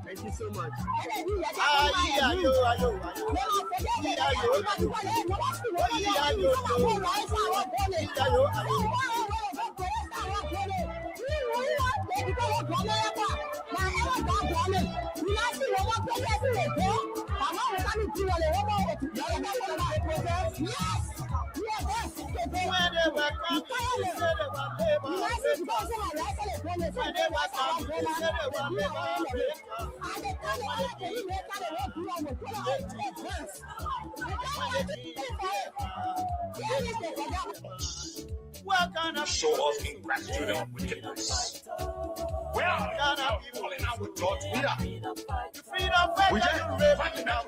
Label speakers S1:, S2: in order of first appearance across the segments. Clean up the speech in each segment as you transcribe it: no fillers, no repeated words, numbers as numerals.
S1: Thank you so much.
S2: Show off ingratitude and wickedness. Where are you calling out with George Weah? We just fighting out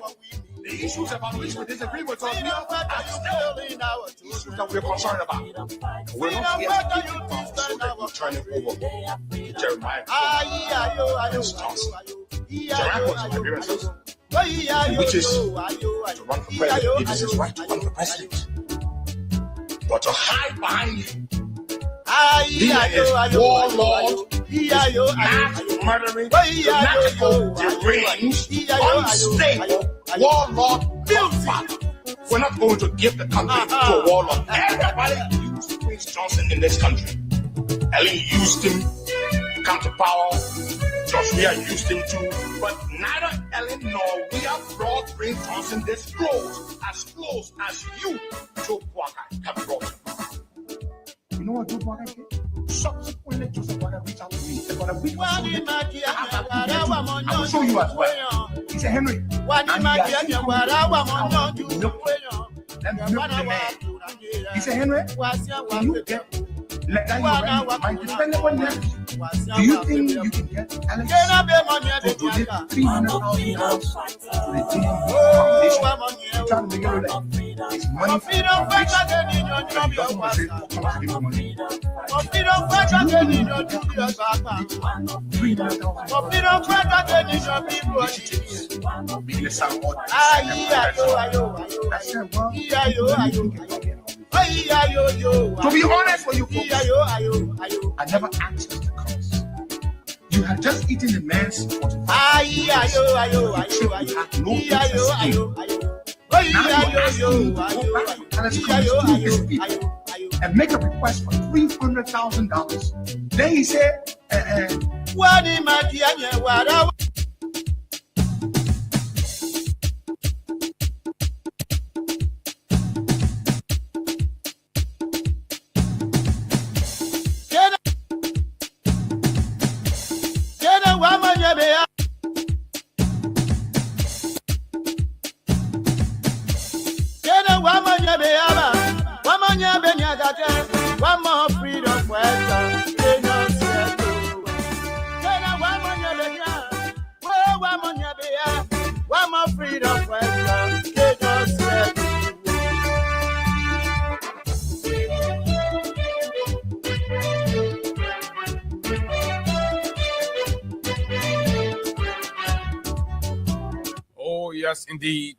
S2: the issues about which we disagree with us now are still issues that we're concerned about. We're not here to keep the thoughts so that we're turning over to Jeremiah and Johnson. Jeremiah was Liberian citizen, which is to run for president. It is his right to run for president. But to hide behind him, he is warlord, he is mass murdering, fanatical, deranged, unstable, warlord, godfather. We're not going to give the country to a warlord. Everybody used Prince Johnson in this country. Ellen used him to come to power. George Weah used him too. But neither Ellen nor Weah brought Prince Johnson this close as you, Joe Boakai, have brought him. You know what Joe Boakai did? Subsequently, Joseph Boakai reached out to me. They're going to reach out to me. I will show you as well. He said, Henry, he said, Henry, can you get like that? My dependable nephew. Do you think you can get Alex to donate $300,000 to the team foundation? Trying to make it like it's money for the foundation. He doesn't want to say for money. Being a sound audience. I said, well, to be honest with you folks, I never asked us to cost. You had just eaten the man's 45 you had no interest in. Now you're asking me to go back to Palace Commons to his people and make a request for $300,000. Then he said,
S3: one more freedom for one more freedom for
S4: Oh, yes, indeed.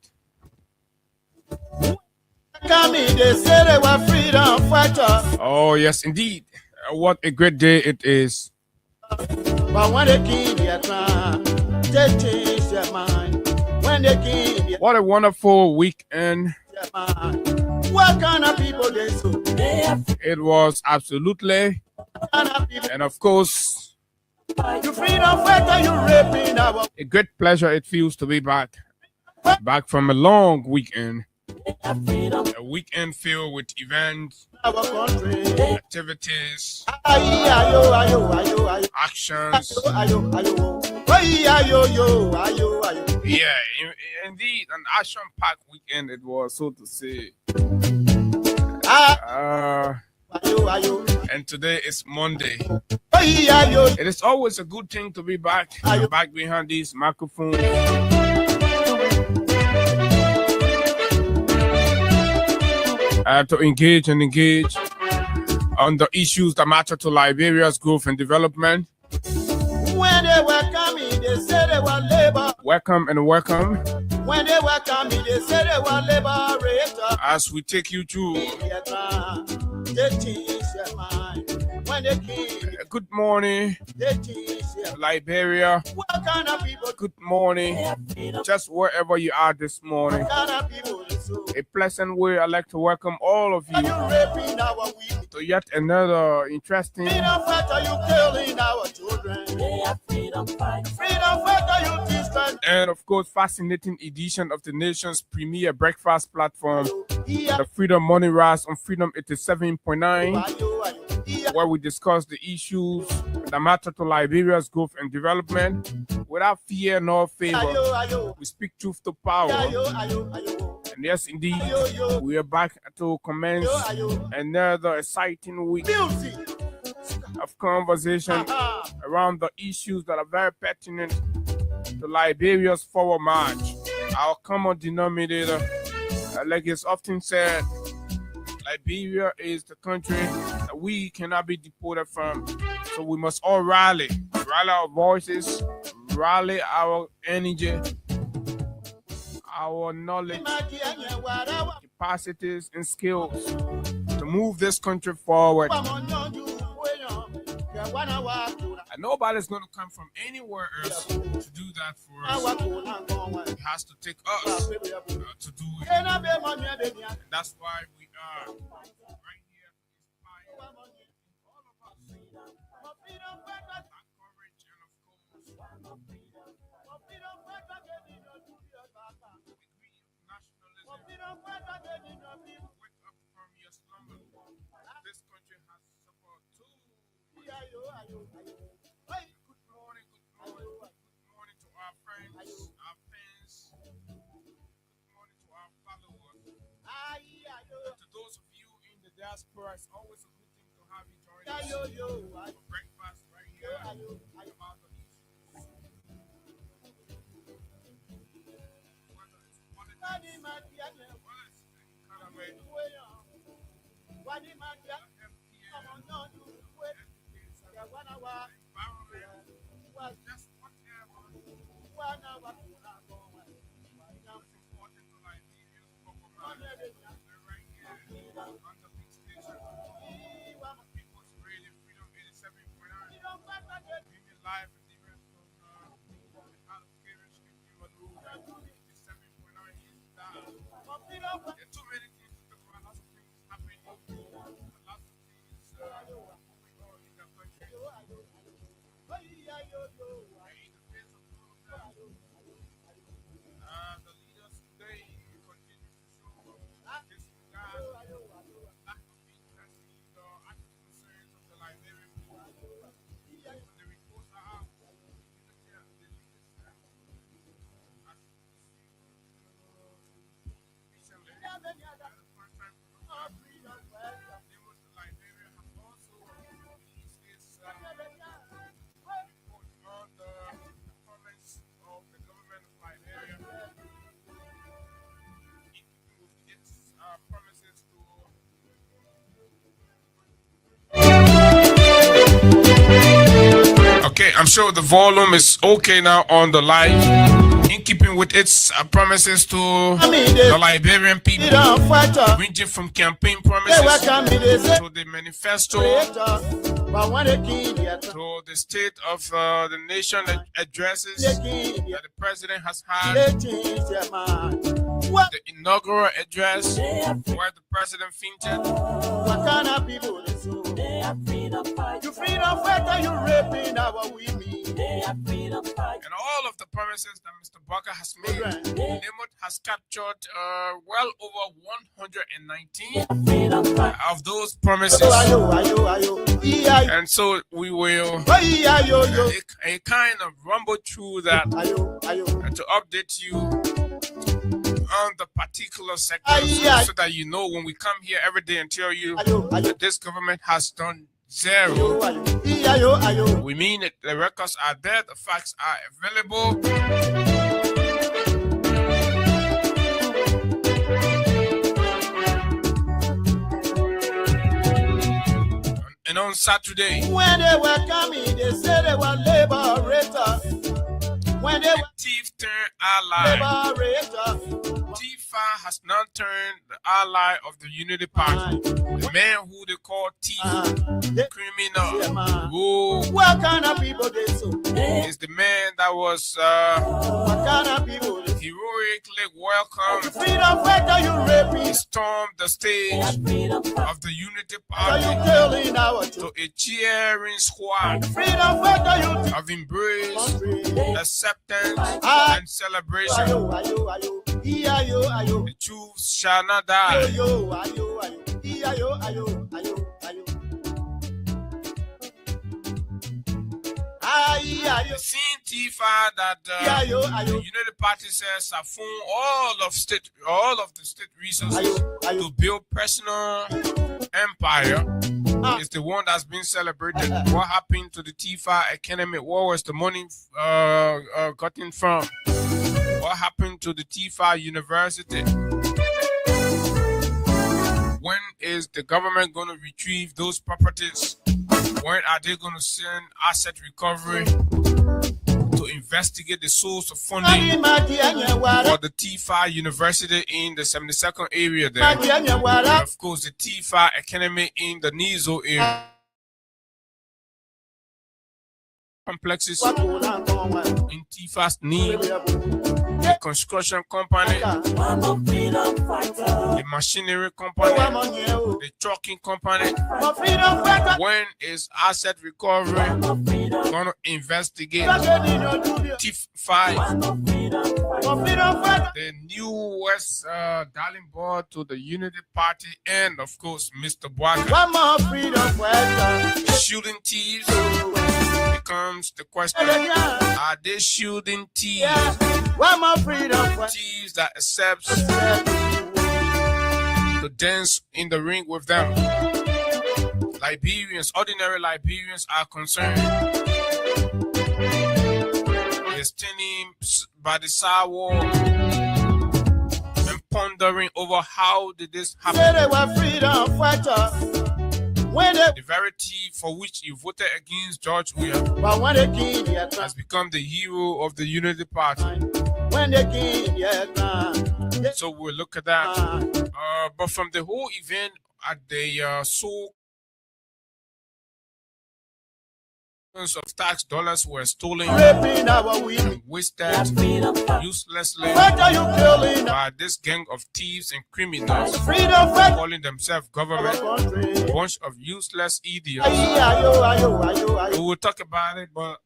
S4: Oh, yes, indeed. What a great day it is.
S3: But when they keep their crown, they change their mind. When they keep their
S4: What a wonderful weekend.
S3: What kind of people they so?
S4: It was absolutely. And of course,
S3: You freedom fighter, you raping our
S4: a great pleasure it feels to be back. Back from a long weekend. A weekend filled with events,
S3: country.
S4: activities,
S3: Ayo.
S4: actions. Yeah, indeed, an action-packed weekend it was, so to say. And today is Monday. It is always a good thing to be back behind these microphones. To engage on the issues that matter to Liberia's growth and development.
S3: When they were coming, they said they were labor.
S4: Welcome and welcome.
S3: When they welcome me, they say they were liberator.
S4: As we take you through.
S3: They change their mind. When they came,
S4: good morning,
S3: they change their
S4: Liberia.
S3: What kind of people?
S4: Good morning, just wherever you are this morning.
S3: What kind of people?
S4: A pleasant way. I'd like to welcome all of you
S3: Are you raping our women?
S4: to yet another interesting
S3: Freedom fighter, you killing our children. Freedom fighter, you distant.
S4: and of course fascinating edition of the nation's premier breakfast platform, the Freedom Money Rise on Freedom 87.9, where we discuss the issues that matter to Liberia's growth and development without fear nor favor. We speak truth to power. And yes, indeed, we are back to commence another exciting week of conversation around the issues that are very pertinent to Liberia's forward march. Our common denominator, like it's often said, Liberia is the country that we cannot be deported from. So we must all rally our voices, rally our energy, our knowledge, capacities, and skills to move this country forward. And nobody's going to come from anywhere else to do that for us. It has to take us to do it. And that's why we are right here to inspire all of us, our courage, and of course, we greet nationalism. Wake up from your slumber. This country has suffered too. Good morning to our friends, our fans. Good morning to our followers. To those of you in the diaspora, it's always a good thing to have you join us for breakfast right here about the issues. Whether it's politics, just whatever. It's important to Liberia's performance right here on the big station. People's Radio Freedom 87.9. Being live and direct from the out of Carriage Consumer Road 87.9 is down. There are too many things to talk about, lots of things happening, lots of things going on in the country. The leaders today continue to show disregard, lack of interest in the actual concerns of the Liberian people. When the reports are out, the leaders has recently, the first time for the Liberia has also released its report on the performance of the government of Liberia in keeping with its promises to Okay, I'm sure the volume is okay now on the live. In keeping with its promises to the Liberian people, ranging from campaign promises to the manifesto to the State of the Nation addresses that the president has had, the inaugural address where the president fainted.
S3: What kind of people you freedom fighter, you raping our women.
S4: And all of the promises that Mr. Barker has made, Nimut has captured well over 119 of those promises. And so we will a kind of rumble through that to update you on the particular sectors so that you know when we come here every day and tell you that this government has done zero. We mean it. The records are there. The facts are available. And on Saturday,
S3: when they were coming, they said they were liberators. when they
S4: The thief turned ally.
S3: liberator.
S4: Tifa has now turned the ally of the Unity Party. The man who they call thief, criminal, who
S3: What kind of people they so?
S4: is the man that was
S3: What kind of people they so?
S4: heroically welcomed.
S3: Freedom fighter, you
S4: He
S3: raping.
S4: stormed the stage of the Unity
S3: Are you
S4: Party
S3: telling our
S4: to
S3: truth?
S4: a cheering squad
S3: Freedom fighter, you
S4: of embrace,
S3: country.
S4: acceptance, and celebration.
S3: Ayo, ayo, ayo. Ayo, ayo.
S4: The truth shall not die.
S3: Ayo, ayo, ayo. Ayo, ayo, ayo, ayo. Ayo,
S4: The scene Tifa that
S3: ayo,
S4: the
S3: ayo.
S4: Unity Party says Safun all of the state resources
S3: Ayo, ayo.
S4: to build personal empire is the one that's been celebrated. What happened to the Tifa Academy? What was the money gotten from? What happened to the Tifa University? When is the government going to retrieve those properties? When are they going to send asset recovery to investigate the source of funding for the Tifa University in the 72nd area there? And of course, the Tifa Academy in the Nizo area. Complexes in Tifa's need, the construction company, the machinery company, the trucking company. When is asset recovery going to investigate Tifa? The new West Darling Board to the Unity Party, and of course, Mr. Bwaka.
S3: One more freedom fighter.
S4: Shooting thieves becomes the question. Are they shooting thieves?
S3: One more freedom fighter.
S4: Thieves that accepts to dance in the ring with them. Liberians, ordinary Liberians are concerned. They're standing by the sidewalk and pondering over how did this
S3: Say
S4: happen.
S3: they were freedom fighter. When they,
S4: The very thief for which he voted against George Weah
S3: but when they kill their
S4: has become the hero of the Unity Party.
S3: when they kill their grand.
S4: So we'll look at that. But from the whole event at the so of tax dollars were stolen
S3: Raping our women.
S4: and wasted uselessly
S3: What are you killing?
S4: by this gang of thieves and criminals
S3: Freedom fighter.
S4: calling themselves government,
S3: Country.
S4: bunch of useless idiots.
S3: Ayo, ayo, ayo,
S4: We
S3: ayo.
S4: will talk about it, but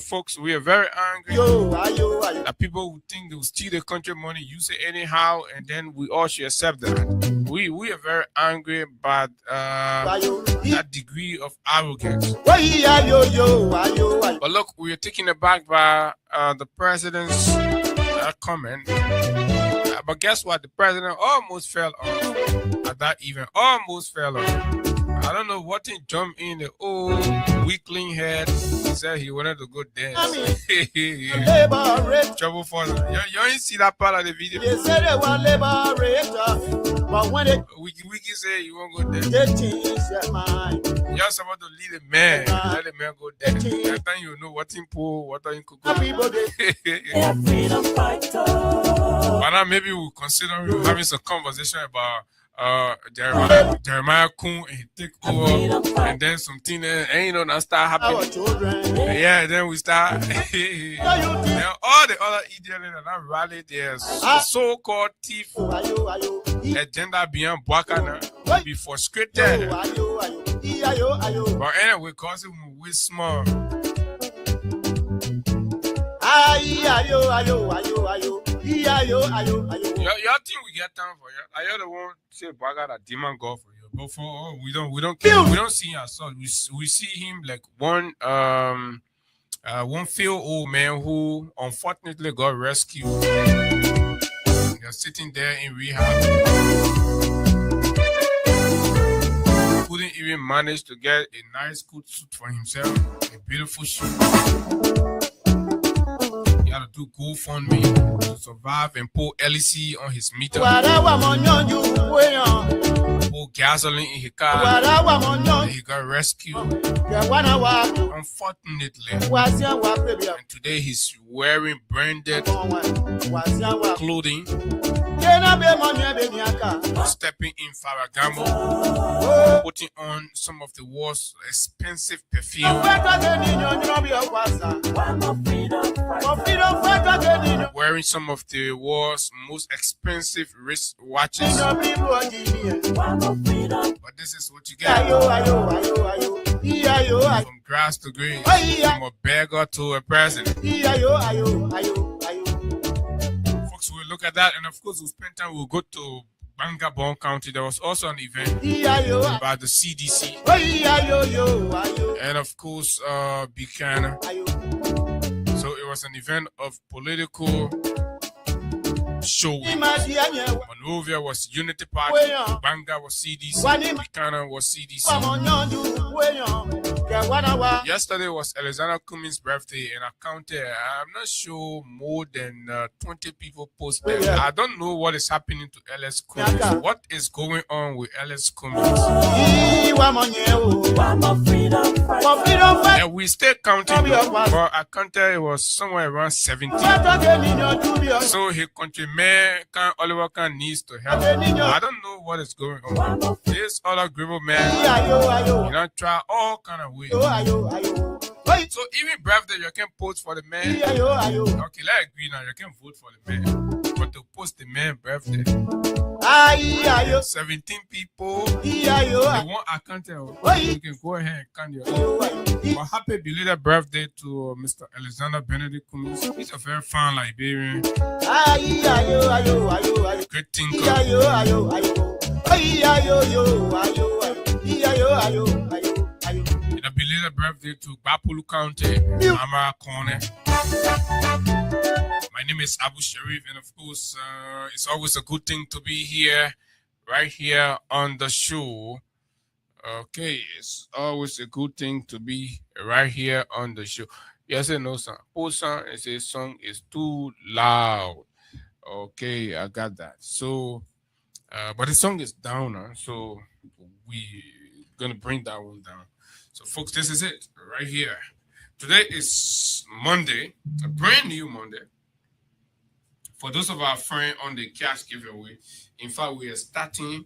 S4: folks, we are very angry
S3: Yo, ayo, ayo.
S4: that people who think they will steal the country money use it anyhow, and then we all should accept that. We are very angry about
S3: Ayo.
S4: that degree of arrogance.
S3: Ayo, yo, ayo, ayo.
S4: But look, we are taken aback by the president's comment. But guess what? The president almost fell off at that event. Almost fell off. I don't know what he jumped in the old weakling head. He said he wanted to go dance.
S3: Liberate.
S4: Trouble for them. You ain't see that part of the video.
S3: They say they were liberator, but when they
S4: Wiki say you won't go dance.
S3: they change their mind.
S4: You're supposed to lead a man. Let the man go dance. That time you know what in pool, what in cook.
S3: Some people they
S4: But now maybe we'll consider having some conversation about Jeremiah Kuhn and take over, and then something that start
S3: our
S4: happening.
S3: children.
S4: Yeah, then we start. Then all the other idiots that are rallied there, so-called thief
S3: Ayo, ayo.
S4: agenda beyond Bwaka be frustrated.
S3: Ayo, ayo. Ayo, ayo.
S4: But anyway, cause it will be small.
S3: Ayo, ayo, ayo, ayo. Ayo, ayo, ayo.
S4: Y'all think we get time for you? I the one say Bwaka that demon God for you, but for we don't care. We don't see ourselves. We see him like one failed old man who unfortunately got rescued. They're sitting there in rehab. Couldn't even manage to get a nice good suit for himself, a beautiful suit. had to do GoFundMe to survive and pour LEC on his meter. Pour gasoline in his car. And he got rescued. Unfortunately. And today he's wearing branded clothing. Stepping in Ferragamo, putting on some of the world's expensive perfume, wearing some of the world's most expensive wrist watches. But this is what you get. From grass to green, from a beggar to a president. We'll look at that, and of course, we'll spend time. We'll go to Bangabong County. There was also an event about the CDC, and of course, Buchanan. So it was an event of political show. Monrovia was Unity Party, Banga was CDC, Buchanan was CDC. Yesterday was Alexander Cummings' birthday, and I counted, I'm not sure, more than 20 people posted. I don't know what is happening to LS Cummings. What is going on with LS Cummings? And we still counting, but I counted it was somewhere around 70. So his countryman, Oliver Khan, needs to help. I don't know what is going on. This other Gribble man, you know, try all kind of ways. So even birthday, you can post for the man. Okay, let's agree now. You can vote for the man, but to post the man birthday, 17 people. They want a count. You can go ahead and count your own. But happy belated birthday to Mr. Alexander Benedict Cummings. He's a very fine Liberian. Great thinker. A belated birthday to Bapulu County, Amara Corner. My name is Abu Sharif, and of course, it's always a good thing to be here, right here on the show. Okay, it's always a good thing to be right here on the show. Yes and no, son. Oh, son, it says song is too loud. Okay, I got that. So, but the song is down, so we're gonna bring that one down. So, folks, this is it right here. Today is Monday, a brand new Monday. For those of our friends on the cash giveaway, in fact, we are starting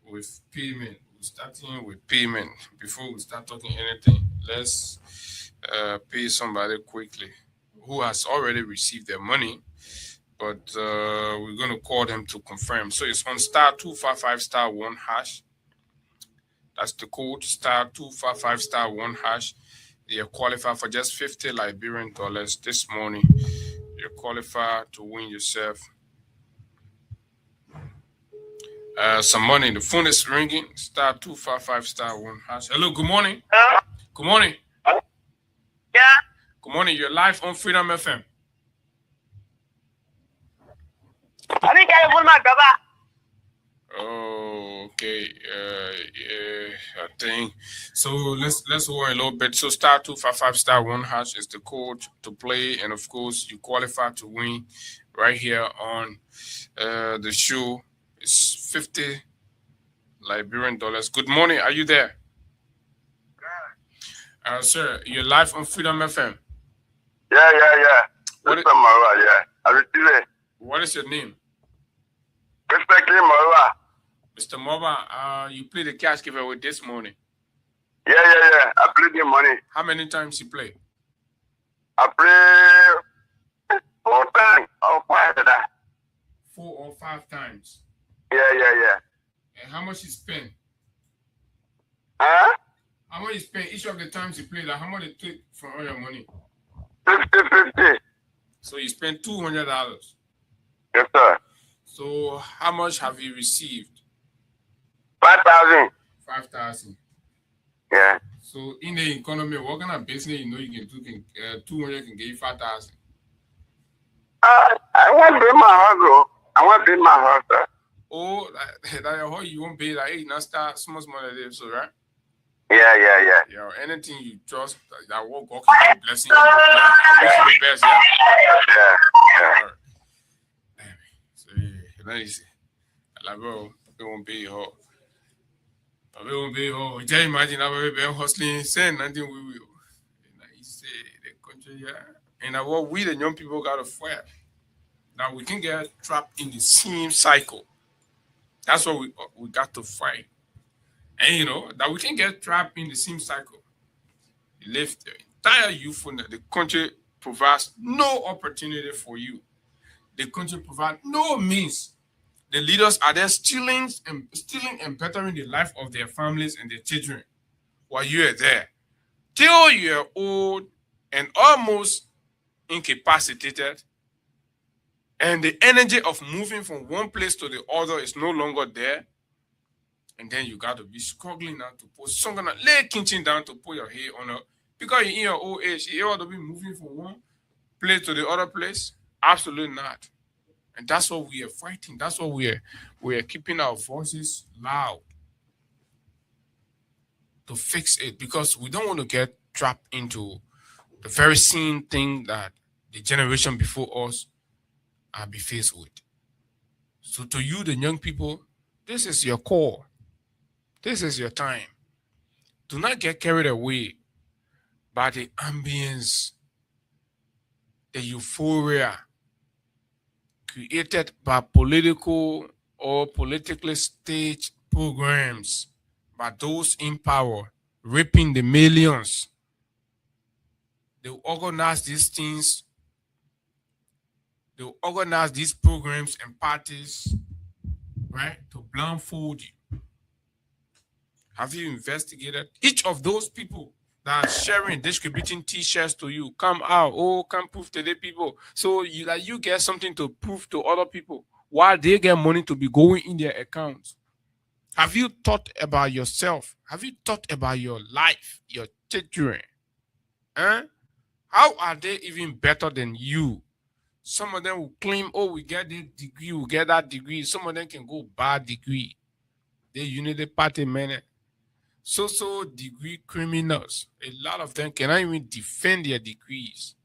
S4: with payment. We're starting with payment. Before we start talking anything, let's pay somebody quickly who has already received their money, but we're going to call them to confirm. So it's on *255*1#. That's the code, *255*1#. You're qualified for just $50 Liberian this morning. You're qualified to win yourself some money. The phone is ringing, *255*1#. Hello, good morning. Good morning.
S1: Yeah.
S4: Good morning. You're live on Freedom FM.
S1: I think I will my brother.
S4: Oh, okay. Yeah, I think so. Let's hold a little bit. So *255*1# is the code to play, and of course you qualify to win right here on the show. It's $50 Liberian. Good morning. Are you there? Sir, you're live on Freedom FM.
S5: Yeah. What is
S4: your name?
S5: Respectfully, Marwa.
S4: Mr. Moba, you played the cash giveaway this morning.
S5: Yeah. I played the money.
S4: How many times you play?
S5: I played 4 times or 5 times.
S4: 4 or 5 times.
S5: Yeah.
S4: And how much you spend?
S5: Huh?
S4: How much you spend each of the times you play? Like how much you take from all your money?
S5: 50.
S4: So you spend $200.
S5: Yes, sir.
S4: So how much have you received?
S5: 5,000.
S4: 5,000.
S5: Yeah.
S4: So in the economy, what kind of business you know you can do? 200 can get you 5,000.
S5: I want to build my house, bro. I want to build my house, sir.
S4: Oh, like how you won't pay like hey, now start small like this, so right? Yeah, anything you trust that will God can be blessing you. Yeah? I wish you the best, yeah? All right. So, let me see. I love it won't be hot. It won't be hot. Just imagine how we been hustling, saying nothing we will. And I say, the country, yeah. And what we, the young people, got to fight. Now we can get trapped in the same cycle. That's what we got to fight. And you know, that we can get trapped in the same cycle. You live the entire youthfulness. The country provides no opportunity for you. The country provides no means. The leaders are there stealing and bettering the life of their families and their children while you are there. Till you are old and almost incapacitated, and the energy of moving from one place to the other is no longer there. And then you got to be struggling now to put something like lay kitchen down to put your head on her. Because you're in your old age, you ought to be moving from one place to the other place. Absolutely not. And that's what we are fighting. That's what we are keeping our voices loud to fix it, because we don't want to get trapped into the very same thing that the generation before us are be faced with. So to you, the young people, this is your call. This is your time. Do not get carried away by the ambience, the euphoria created by political or politically staged programs by those in power, reaping the millions. They organize these things. They organize these programs and parties, right, to blindfold you. Have you investigated each of those people that are sharing, distributing T-shirts to you? Come out, come prove to the people. So you get something to prove to other people while they get money to be going in their accounts. Have you thought about yourself? Have you thought about your life, your children? How are they even better than you? Some of them will claim, we get this degree, we get that degree. Some of them can go bad degree. They unity party men. So degree criminals. A lot of them cannot even defend their degrees.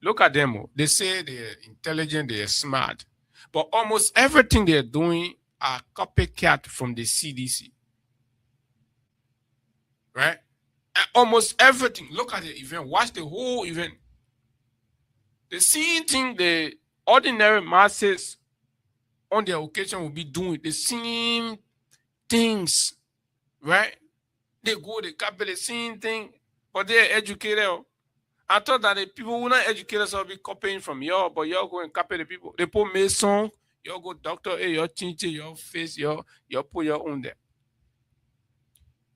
S4: Look at them. They say they're intelligent, they're smart. But almost everything they're doing are copycat from the CDC. Right? And almost everything. Look at the event. Watch the whole event. The same thing the ordinary masses on their occasion will be doing. The same things. Right? They go, they copy the same thing, but they're educated. I thought that the people who are not educated will be copying from y'all, but y'all go and copy the people. They put Mason, y'all go doctor, your change your face, y'all put your own there.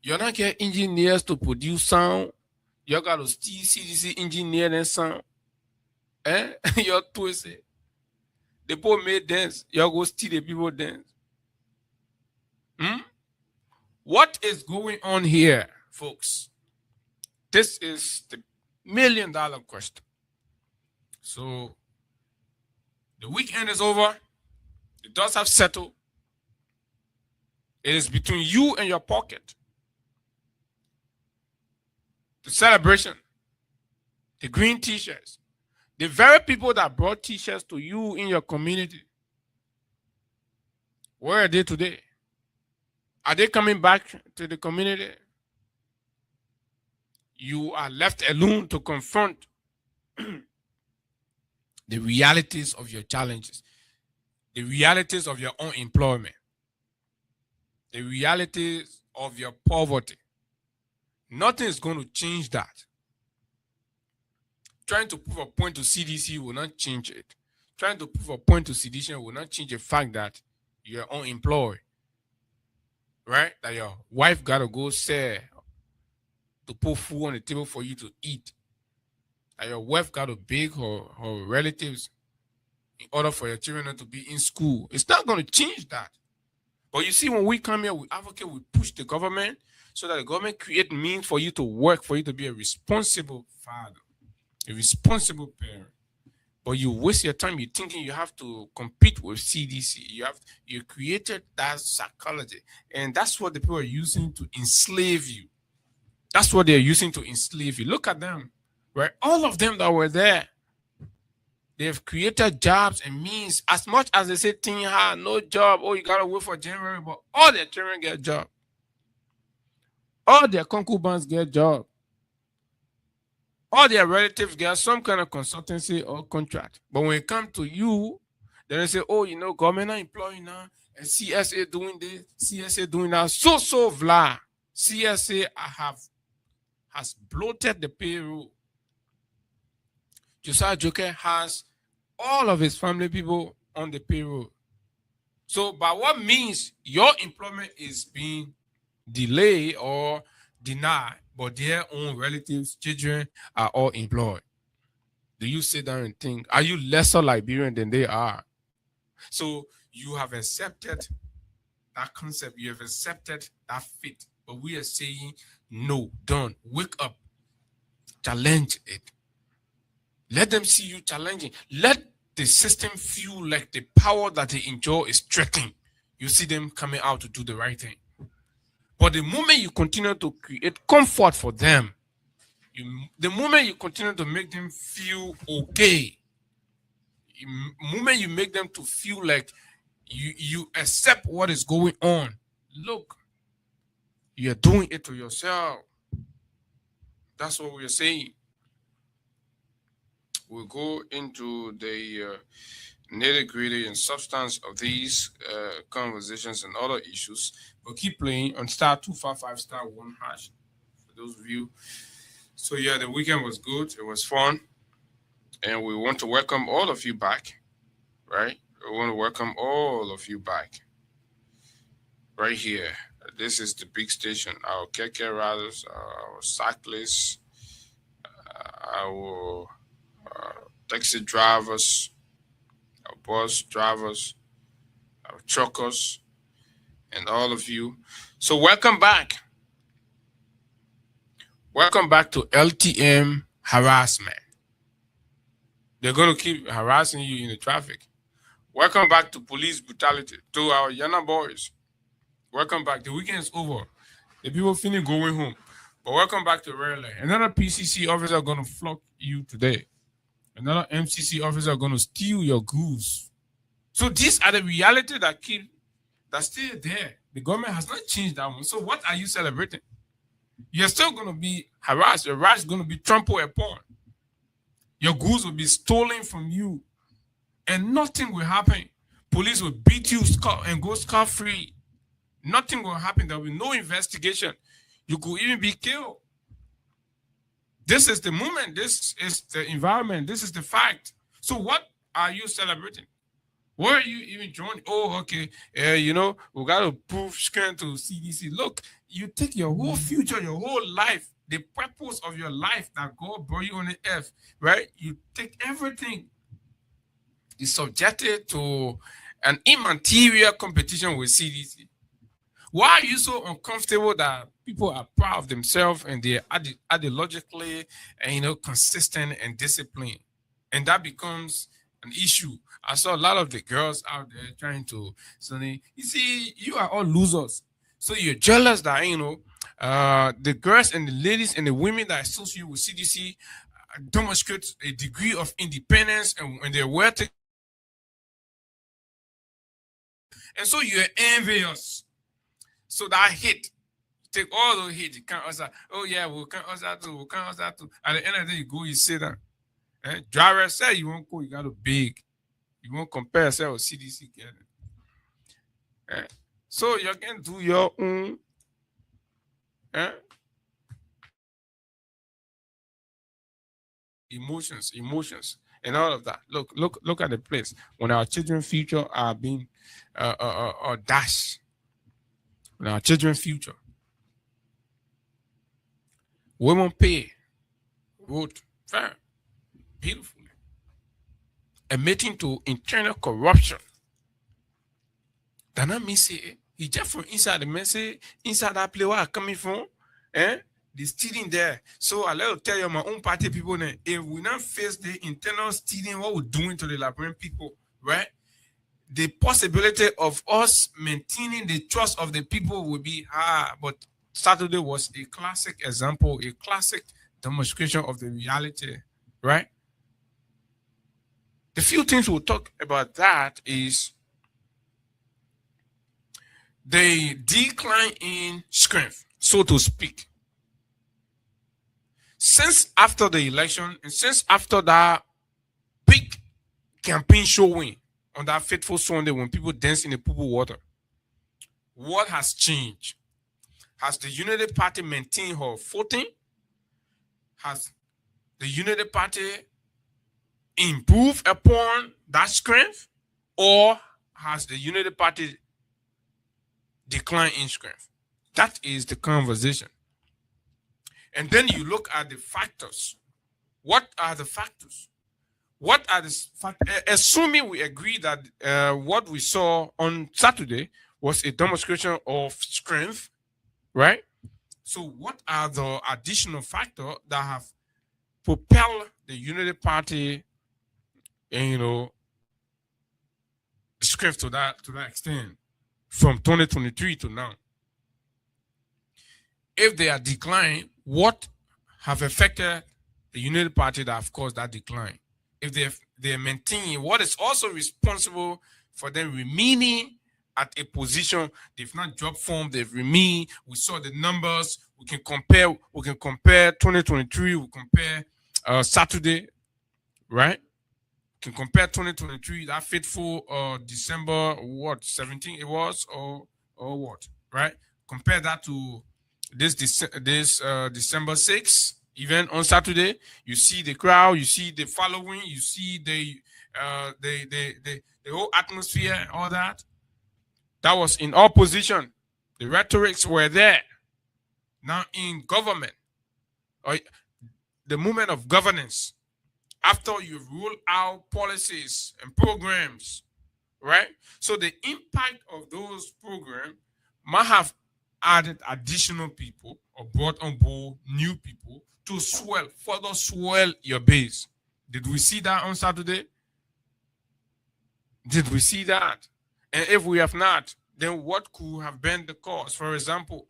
S4: You're not get engineers to produce sound. You got to still CDC engineer and sound. You're twisted. They put made dance. Y'all go steal the people dance. What is going on here, folks? This is the $1 million question. So the weekend is over. The dust have settled. It is between you and your pocket. The celebration, the green T-shirts, the very people that brought T-shirts to you in your community. Where are they today? Are they coming back to the community? You are left alone to confront the realities of your challenges, the realities of your unemployment, the realities of your poverty. Nothing is going to change that. Trying to prove a point to CDC will not change it. Trying to prove a point to sedition will not change the fact that you're unemployed. Right? That your wife got to go sell to put food on the table for you to eat. That your wife got to beg her relatives in order for your children not to be in school. It's not going to change that. But you see, when we come here, we advocate, we push the government so that the government create means for you to work, for you to be a responsible father, a responsible parent. But you waste your time. You're thinking you have to compete with CDC. You created that psychology. And that's what the people are using to enslave you. That's what they're using to enslave you. Look at them, right? All of them that were there, they've created jobs and means. As much as they say, no job, oh, you gotta wait for January, but all their children get job. All their concubines get job. All their relatives get some kind of consultancy or contract. But when it comes to you, then they say, oh, government employee now, and CSA doing this, CSA doing that. So vla. CSA has bloated the payroll. Josiah Joker has all of his family people on the payroll. So by what means your employment is being delayed or denied, but their own relatives, children are all employed? Do you sit down and think, are you lesser Liberian than they are? So you have accepted that concept. You have accepted that fate. But we are saying, no, don't. Wake up. Challenge it. Let them see you challenging. Let the system feel like the power that they enjoy is threatening. You see them coming out to do the right thing. But the moment you continue to create comfort for them, the moment you continue to make them feel okay, the moment you make them to feel like you accept what is going on, look, you're doing it to yourself. That's what we're saying. We'll go into the nitty-gritty and substance of these conversations and other issues. But keep playing on *255*1# for those of you. So yeah, the weekend was good. It was fun. And we want to welcome all of you back, right? We want to welcome all of you back right here. This is the big station. Our keke riders, our cyclists, our taxi drivers, our bus drivers, our truckers, and all of you. So welcome back. Welcome back to LTM harassment. They're going to keep harassing you in the traffic. Welcome back to police brutality, to our Yana boys. Welcome back. The weekend is over. The people feeling going home. But welcome back to Rare Lane. Another PCC officer going to flock you today. Another MCC officer going to steal your goods. So these are the reality that's still there. The government has not changed that one. So what are you celebrating? You're still going to be harassed. Your rights going to be trampled upon. Your goods will be stolen from you. And nothing will happen. Police will beat you and go scot-free. Nothing will happen. There will be no investigation. You could even be killed. This is the moment. This is the environment. This is the fact. So what are you celebrating? Where are you even joining? Oh, okay. We got to prove scan to CDC. Look, you take your whole future, your whole life, the purpose of your life that God brought you on the earth, right? You take everything. It's subjected to an immaterial competition with CDC. Why are you so uncomfortable that people are proud of themselves and they're ideologically and consistent and disciplined? And that becomes an issue. I saw a lot of the girls out there trying to say, you see, you are all losers. So you're jealous that the girls and the ladies and the women that associate with CDC demonstrate a degree of independence and they're well taken. And so you're envious. So that hit, take all those hits, you can't answer. Oh yeah, we can't answer too. We can't answer too. At the end of the day, you go, you sit down. Driver said you won't go, you got to beg. You won't compare yourself with CDC. So you can do your own. Emotions, and all of that. Look at the place when our children's future are being dashed. When our children's future, women pay, vote fair, beautifully, admitting to internal corruption. That not mean say he just from inside the message, inside that place where I coming from, they stealing there. So I let you tell you my own party people then, if we not face the internal stealing, what we're doing to the Liberian people, right? The possibility of us maintaining the trust of the people will be high, but Saturday was a classic example, a classic demonstration of the reality, right? The few things we'll talk about that is the decline in strength, so to speak. Since after the election and since after that big campaign showing on that fateful Sunday when people dance in the poo water, what has changed? Has the Unity Party maintained her footing? Has the Unity Party improved upon that strength? Or has the Unity Party declined in strength? That is the conversation. And then you look at the factors. What are the factors? What are the factors? Assuming we agree that what we saw on Saturday was a demonstration of strength, right? So what are the additional factors that have propelled the Unity Party, strength to that extent from 2023 to now? If they are declined, what have affected the Unity Party that have caused that decline? If they're maintaining, what is also responsible for them remaining at a position? They've not dropped form, they've remained. We saw the numbers. We can compare 2023, we compare Saturday, right? We can compare 2023, that fateful December 17 it was, or what, right? Compare that to this December 6th event on Saturday. You see the crowd, you see the following, you see the whole atmosphere, all that. That was in opposition. The rhetorics were there. Now in government, or the movement of governance, after you roll out policies and programs, right? So the impact of those programs might have added additional people or brought on board new people to further swell your base. Did we see that on Saturday? Did we see that? And if we have not, then what could have been the cause? For example,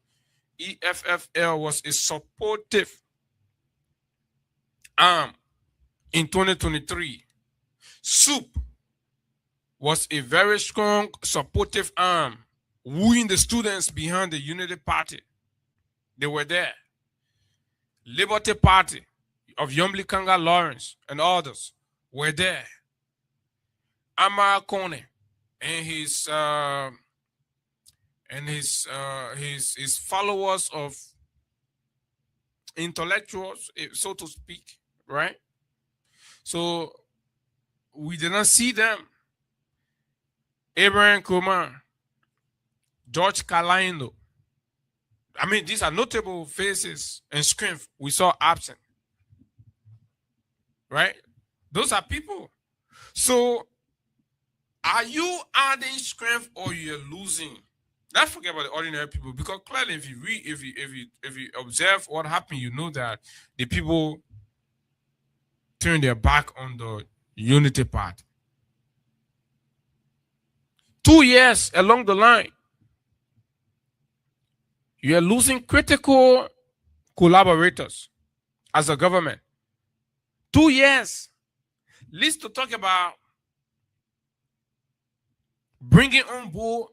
S4: EFFL was a supportive arm in 2023. SUP was a very strong supportive arm, wooing the students behind the Unity Party. They were there. Liberty Party of Yomli Kanga Lawrence and others were there. Amara Kone and his followers of intellectuals, so to speak, right? So we did not see them. Abraham Kumar, George Kalaindo. I mean, these are notable faces and strength we saw absent. Right? Those are people. So are you adding strength or you're losing? Let's forget about the ordinary people, because clearly if you observe what happened, you know that the people turn their back on the Unity Party. 2 years along the line, you are losing critical collaborators as a government. 2 years, least to talk about bringing on board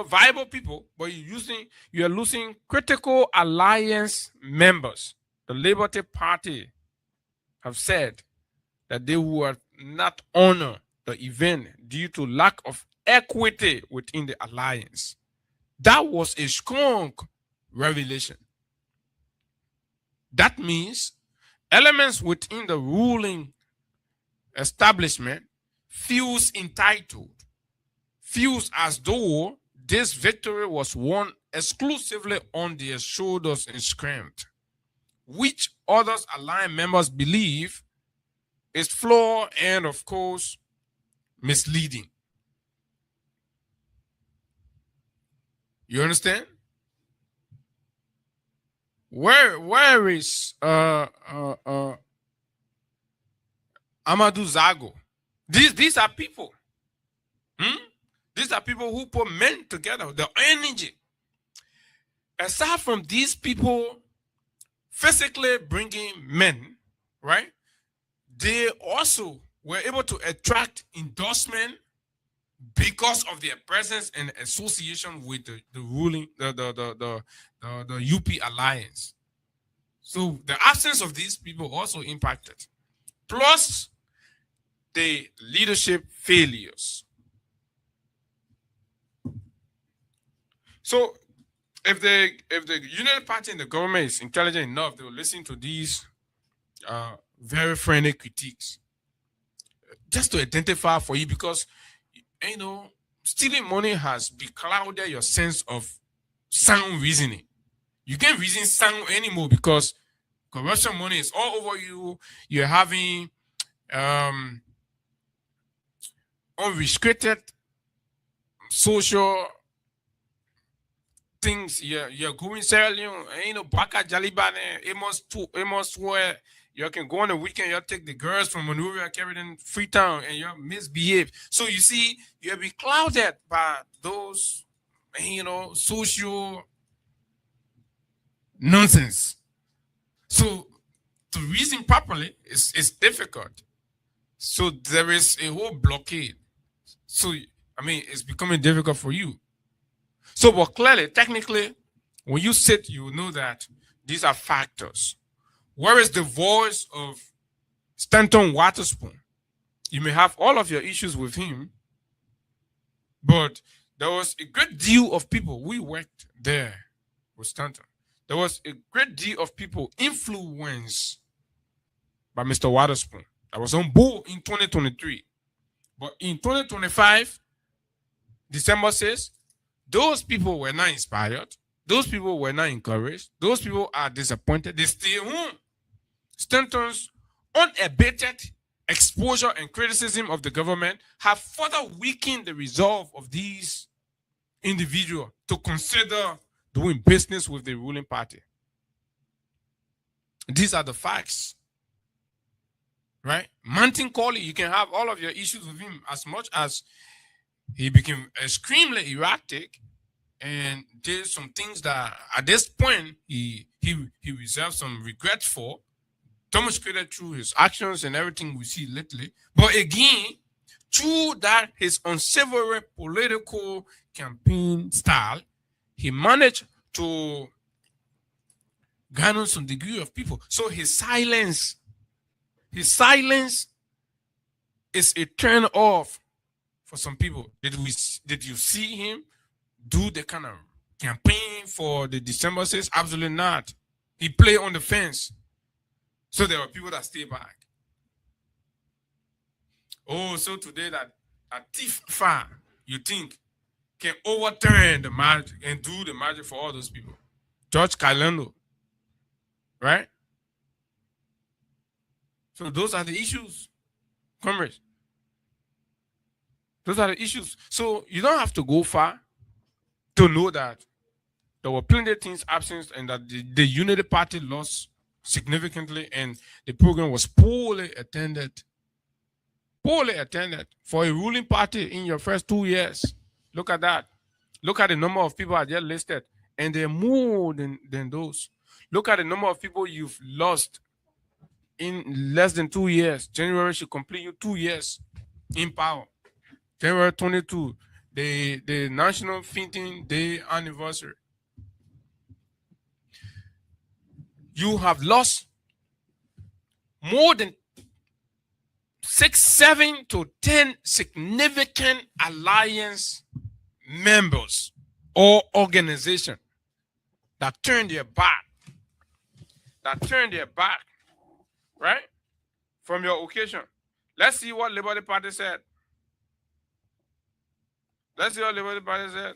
S4: viable people, but you are losing critical alliance members. The Liberty Party have said that they will not honor the event due to lack of equity within the alliance. That was a strong revelation. That means elements within the ruling establishment feels entitled, feels as though this victory was won exclusively on their shoulders and strength, which others alliance members believe is flawed and, of course, misleading. You understand? Where is Amadou Zago? These are people. These are people who put men together, the energy. aside from these people physically bringing men, right? They also were able to attract endorsement because of their presence and association with the ruling the UP alliance. So the absence of these people also impacted. Plus the leadership failures. So if the United Party and the government is intelligent enough, they will listen to these very friendly critiques just to identify for you, because stealing money has beclouded your sense of sound reasoning. You can't reason sound anymore because corruption money is all over you. You're having unrestricted social things. You're going Sierra Leone, Baka Jalibane, Amos where you can go on the weekend, you take the girls from Monrovia, carry them Freetown, and you misbehave. So you see, you'll be clouded by those, social nonsense. So to reason properly is difficult. So there is a whole blockade. So, it's becoming difficult for you. So, but clearly, technically, when you sit, you know that these are factors. Where is the voice of Stanton Waterspoon? You may have all of your issues with him, but there was a great deal of people. We worked there with Stanton. There was a great deal of people influenced by Mr. Waterspoon. I was on board in 2023. But in 2025, December says, those people were not inspired. Those people were not encouraged. Those people are disappointed. They stay home. Stanton's unabated exposure and criticism of the government have further weakened the resolve of these individuals to consider doing business with the ruling party. These are the facts. Right? Martin Colley, you can have all of your issues with him as much as he became extremely erratic and did some things that at this point he reserved some regret for, demonstrated through his actions and everything we see lately. But again, through that his unsavory political campaign style, he managed to garner some degree of people. So his silence is a turn off for some people. Did you see him do the kind of campaign for the December 6th? Absolutely not. He played on the fence. So there were people that stay back. Oh, so today that a thief fire, you think, can overturn the magic and do the magic for all those people. George Kailando, right? So those are the issues, comrades. Those are the issues. So you don't have to go far to know that there were plenty of things absent and that the Unity Party lost significantly and the program was poorly attended. Poorly attended for a ruling party in your first 2 years. Look at that. Look at the number of people I just listed. And they're more than those. Look at the number of people you've lost in less than 2 years. January should complete you 2 years in power. January 22, the National Fainting Day anniversary. You have lost more than 6, 7 to 10 significant alliance members or organization that turned their back. Right? From your occasion. Let's see what Liberty Party said. Let's see what Liberty Party said.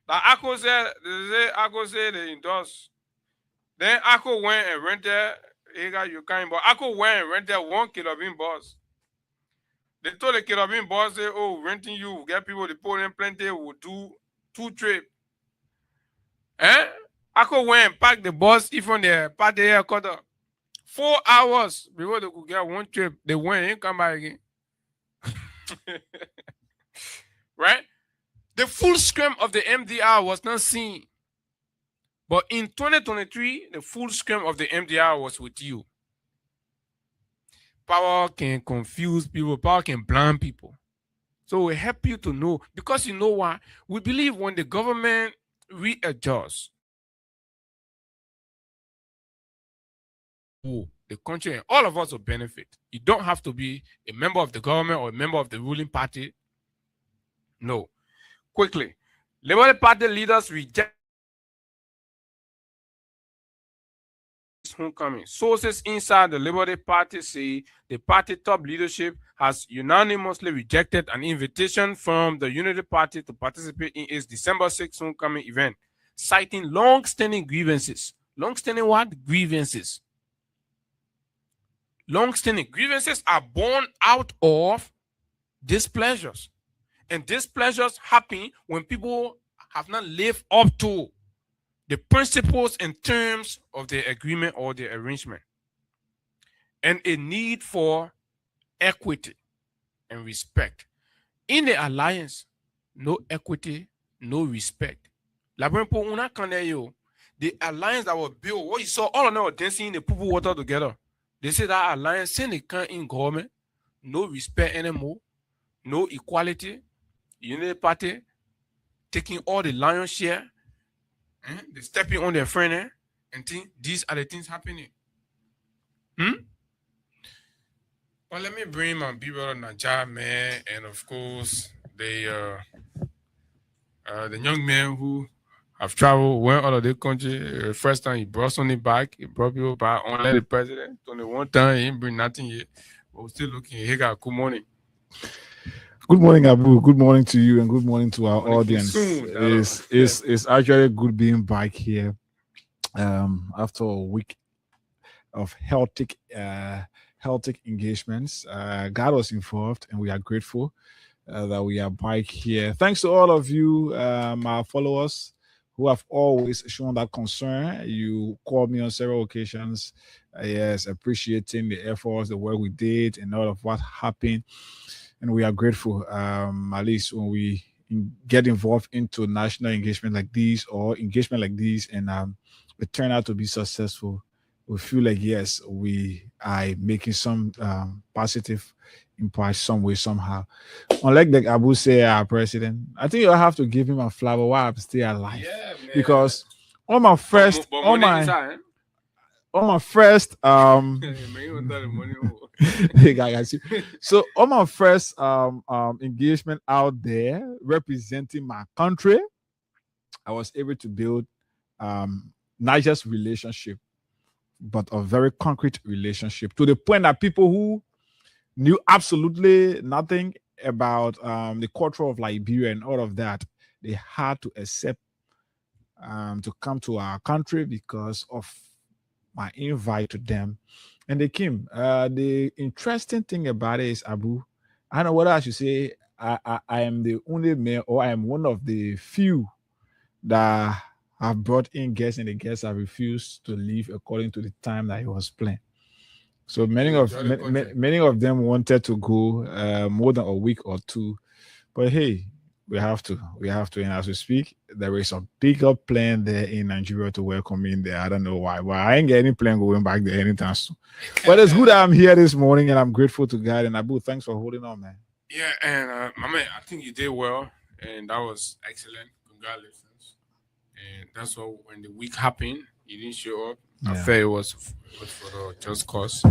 S4: Like Akko said, they endorsed. Then Akko went and rented, but Akko went and rented 1 kilobin bus. They told the kilobin boss, say, oh, renting you, get people to put in plenty, will do 2 trips. Akko went and packed the bus from the party headquarters. 4 hours before they could get 1 trip. They went and come back again. Right? The full strength of the MDR was not seen. But in 2023, the full strength of the MDR was with you. Power can confuse people. Power can blind people. So we help you to know. Because you know why? We believe when the government readjusts, the country and all of us will benefit. You don't have to be a member of the government or a member of the ruling party. No. Quickly. Labour Party leaders reject homecoming. Sources inside the Labour Party say the party top leadership has unanimously rejected an invitation from the Unity Party to participate in its December 6th homecoming event, citing long-standing grievances. Long-standing what? Grievances. Long-standing grievances are born out of displeasures. And displeasures happen when people have not lived up to the principles and terms of the agreement or the arrangement. And a need for equity and respect. In the alliance, no equity, no respect. The alliance that was built, what you saw, all of them were dancing in the poo water together. They say that alliance, since they can't in government, no respect anymore, no equality, Unity Party taking all the lion's share, they stepping on their friend, and think these are the things happening. Well, let me bring my B-brother Najah, man, and of course the young man who have traveled, went out of the country. First time he brought something back, he brought people back, only the president. Only one time he didn't bring nothing yet, but we're still looking. Hey, guys, good morning.
S6: Good morning, Abu. Good morning to you, and good morning to our audience. It's actually good being back here after a week of healthy engagements. God was involved, and we are grateful that we are back here. Thanks to all of you, our followers, who have always shown that concern. You called me on several occasions, yes, appreciating the efforts, the work we did, and all of what happened. And we are grateful, at least when we get involved into national engagement like these or engagement like these, and it turn out to be successful. We feel like, yes, we are making some positive impact some way, somehow. Unlike the Abu say, our president, I think you'll have to give him a flower while I'm still alive. Yeah, man. Because on my first, so on my first engagement out there representing my country, I was able to build not just relationship, but a very concrete relationship, to the point that people who knew absolutely nothing about the culture of Liberia and all of that, they had to accept to come to our country because of my invite to them, and they came. The interesting thing about it is, Abu, I don't know what I should say. I am the only man, or I am one of the few that have brought in guests, and the guests have refused to leave according to the time that he was playing. So many of them wanted to go more than a week or two, but hey, we have to. And as we speak, there is a bigger plan there in Nigeria to welcome me in there. I don't know why, but I ain't getting any plan going back there anytime soon. But it's good that I'm here this morning, and I'm grateful to God. And Abu, thanks for holding on, man.
S4: Yeah, and my man, I think you did well, and that was excellent. Congratulations. And that's why when the week happened, you didn't show up. Yeah. I felt it was for the just cause.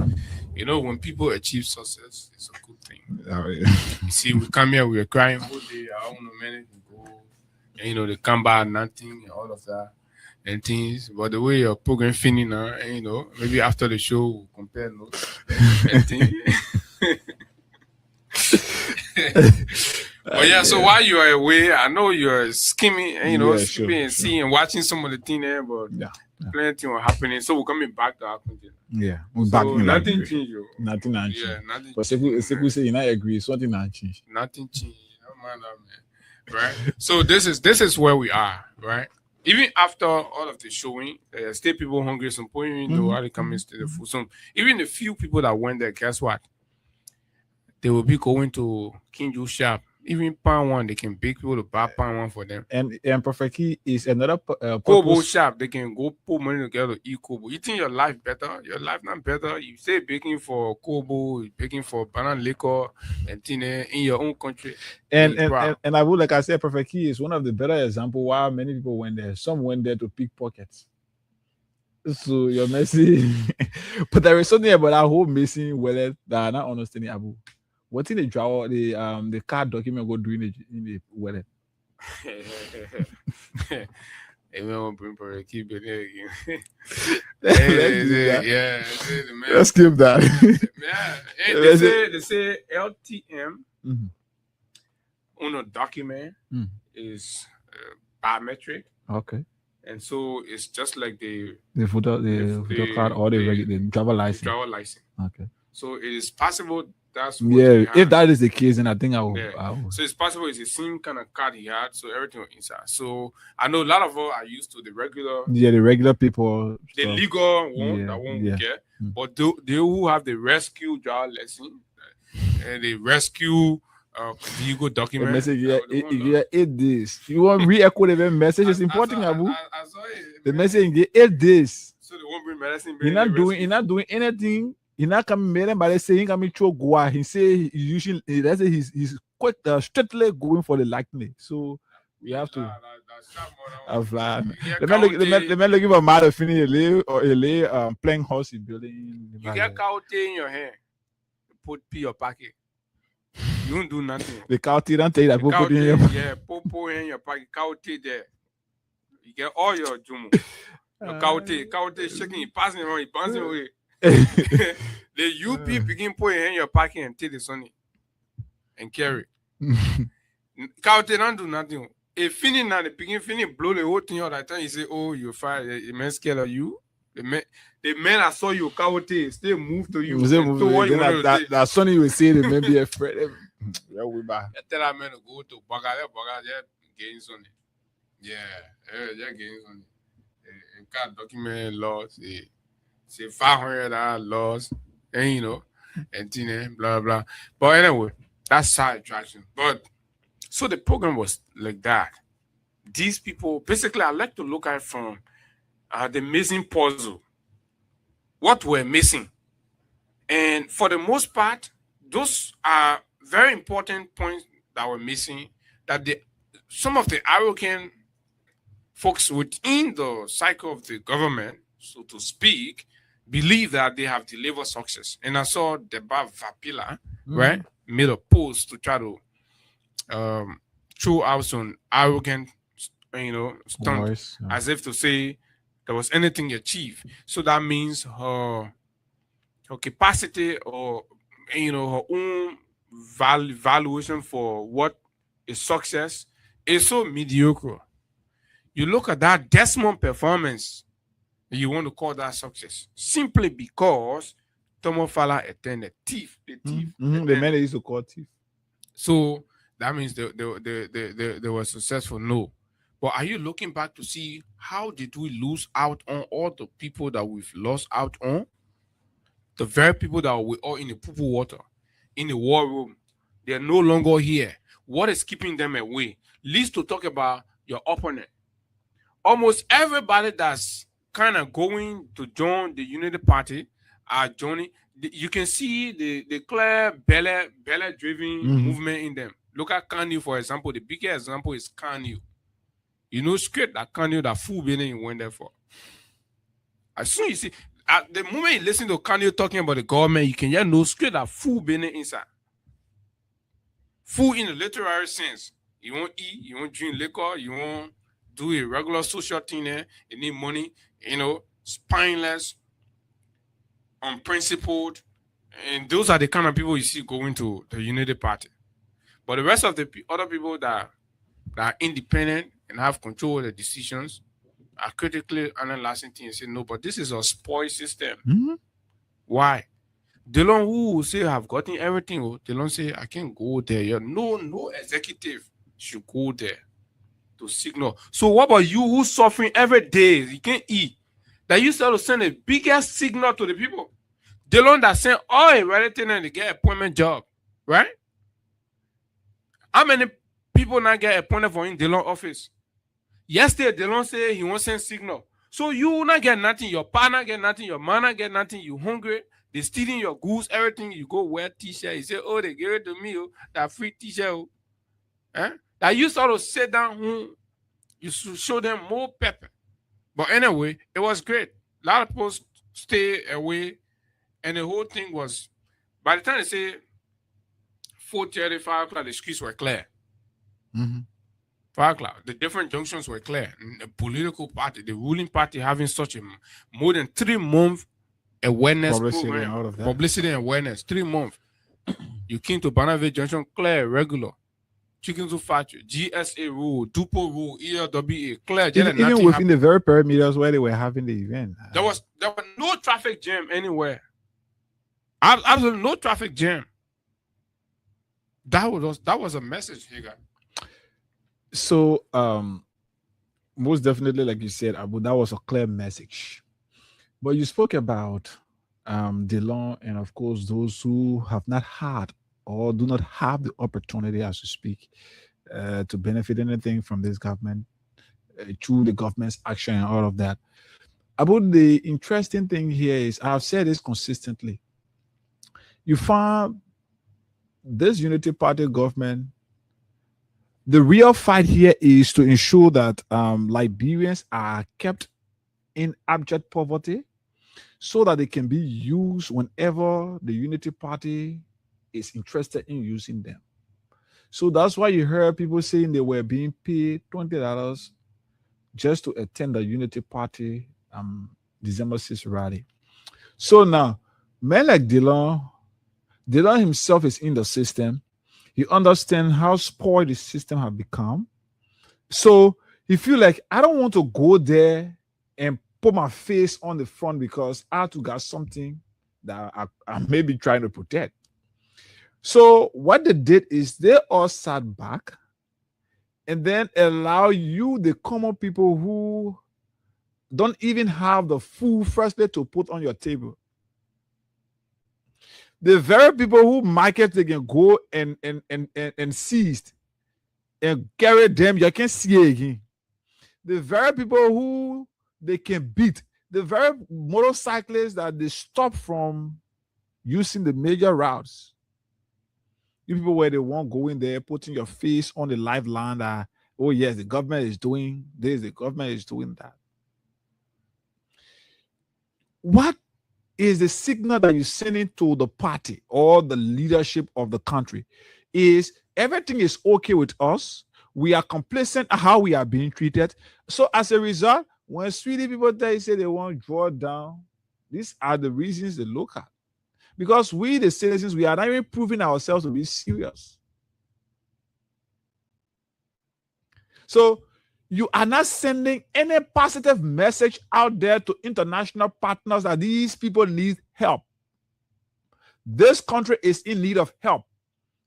S4: You know, when people achieve success, it's a good thing. Oh, yeah. You see, we come here, we were crying all day. I don't know, man, go. And, you know, they come back, nothing, and all of that, and things. But the way your program finished now, and, you know, maybe after the show, we'll compare notes and things. But yeah, so while you are away, I know you're skimming, and, you know, skimming and seeing and watching some of the things there, but plenty were happening. So we're coming back to our country.
S6: Yeah, we're back.
S4: Nothing changed.
S6: Nothing changed.
S4: Yeah, nothing.
S6: But if we say you not agree, something not changed.
S4: Nothing changed. Don't mind that, man. Right. So this is where we are, right? Even after all of the showing, still people hungry. Some point, you know, how they come into the food. So even the few people that went there, guess what? They will be going to King Juice shop Even Pan One, they can beg people to buy Pan One for them.
S6: And Prophet Key is another
S4: Kobo
S6: purpose.
S4: shop, they can go put money together to eat Kobo. You think your life better? Your life not better. You say baking for Kobo, baking for banana liquor, and thing in your own country.
S6: And I would, like I said, Prophet Key is one of the better examples why many people went there. Some went there to pick pockets. So you're messy. But there is something about that whole missing wallet that I'm not understanding, Abu. What in the drawer, the card document go do in the wallet?
S4: Everyone bring for a keep it again.
S6: Let's skip that.
S4: Yeah, they say LTM on a document
S6: Mm.
S4: is biometric,
S6: Okay.
S4: and so it's just like the
S6: Photo card or the driver license.
S4: driver license.
S6: Okay.
S4: So it is possible that's what
S6: Yeah,
S4: he
S6: if
S4: had.
S6: that is the case, then I think I will.
S4: Yeah. So it's possible it's the same kind of card he had, so everything was inside. So I know a lot of us are used to the regular,
S6: The regular people.
S4: the
S6: stuff.
S4: legal one,
S6: Yeah,
S4: that one
S6: yeah.
S4: we get.
S6: Mm.
S4: But they who have the rescue driver license and the rescue vehicle
S6: The
S4: document.
S6: message,
S4: the one that-
S6: yeah, 8 days. You want to re-echo the message? It's important, Abu.
S4: I saw it.
S6: The message, yeah, 8 days.
S4: So they won't bring medicine.
S6: You're not doing anything. You're not coming meeting, but they say he coming through Goa. He say he usually let's say he's quite straightly going for the likeness. So we have to fly. The man looking for mother finish playing horse in building.
S4: You get cow tail in your hand. Put P your pocket. You don't do nothing.
S6: The cow teeth don't tell you that
S4: The cow
S6: put in
S4: tail,
S6: your
S4: yeah, put in your pocket. Cow tail there. You get all your jumu. Your cow tail shaking, you passing around, you bouncing away. The UP begin put your hand in your pocket and take the sunny and carry. Cow tail don't do nothing. If finish now, the begin finish blow the whole thing out. That time you say, "Oh, you fired." The man scared of you. The man I saw you cow tail still move to you.
S6: Say,
S4: And so what you want to say?
S6: that Sonny will say they may be afraid. Yeah, we back.
S4: I tell that man to go to Bagada, yeah, getting something. Yeah, getting something. And got document laws, say $500 laws, and you know, and thing, blah blah. But anyway, that's side attraction. But so the program was like that. These people, basically, I like to look at from the missing puzzle. What we're missing, and for the most part, those are very important points that were missing. That some of the arrogant folks within the cycle of the government, so to speak, believe that they have delivered success. And I saw Deba Vapila, right, made a post to try to throw out some arrogant, stunt,
S6: Voice, yeah.
S4: as if to say there was anything achieved. So that means her capacity or her own valuation for what is success is so mediocre. You look at that Desmond performance, you want to call that success simply because Tomo Fala attended thief. The thief.
S6: The man they used to call thief.
S4: So that means they were successful. No. But are you looking back to see how did we lose out on all the people that we've lost out on? The very people that were all in the poo water, in the war room, they're no longer here. What is keeping them away? Least to talk about your opponent. Almost everybody that's kind of going to join the Unity Party are joining. You can see the clear belly-driven movement in them. Look at Kanye, for example. The biggest example is Kanye. You know, straight that Kanye, that fool Benin went there for. As soon as you see, at the moment you listen to Kanye talking about the government, you can just know straight that fool Benin inside. Fool in the literary sense. You won't eat, you won't drink liquor, you won't do a regular social thing there. You need money, spineless, unprincipled. And those are the kind of people you see going to the Unity Party. But the rest of the other people that are independent and have control of the decisions are critically analyzing things and say, no, but this is a spoiled system. Why? The one who say have gotten everything, they don't say, I can't go there. No executive should go there to signal. So what about you who's suffering every day? You can't eat. That you start to send the biggest signal to the people. The one that send all a relative and they get appointment job, right? How many people now get appointed for in Delon office? Yesterday, Delon said he won't send signal. So you not get nothing, your partner get nothing, your man not get nothing, you hungry, they stealing your goods, everything, you go wear t-shirt, you say, oh, they give it to me, oh, that free t-shirt. Oh. That you sort of sit down, you should show them more pepper. But anyway, it was great. A lot of people stay away, and the whole thing was, by the time they say 4:30, 5 o'clock, the streets were clear. 5 o'clock, the different junctions were clear. And the political party, the ruling party, having such a more than 3 month awareness program, publicity and awareness, 3 months. You came to Barnaville Junction, clear, regular. Chicken to factory, GSA rule, Dupo rule, ELWA, clear.
S6: Even within the very perimeters where they were having the event,
S4: there was no traffic jam anywhere. Absolutely no traffic jam. That was a message here, guys.
S6: So, most definitely, like you said, Abu, that was a clear message. But you spoke about Delon and, of course, those who have not had or do not have the opportunity, as you speak, to benefit anything from this government through the government's action and all of that. About the interesting thing here is, I've said this consistently. You find this Unity Party government, the real fight here is to ensure that Liberians are kept in abject poverty so that they can be used whenever the Unity Party is interested in using them. So that's why you heard people saying they were being paid $20 just to attend the Unity Party December 6th rally. So now, men like Delon himself is in the system. He understands how spoiled the system has become. So he feel like, I don't want to go there and put my face on the front because I too got something that I may be trying to protect. So what they did is they all sat back and then allow you, the common people who don't even have the food firstly to put on your table. The very people who market, they can go and seize and carry them, you can't see it again. The very people who they can beat, the very motorcyclists that they stop from using the major routes. You people where they won't go in there, putting your face on the live land. Oh yes, the government is doing this, the government is doing that. What is the signal that you're sending to the party or the leadership of the country? Is everything is okay with us? We are complacent at how we are being treated. So as a result, when sweetie people they say they want to draw down, these are the reasons they look at. Because we, the citizens, we are not even proving ourselves to be serious. So you are not sending any positive message out there to international partners that these people need help. This country is in need of help.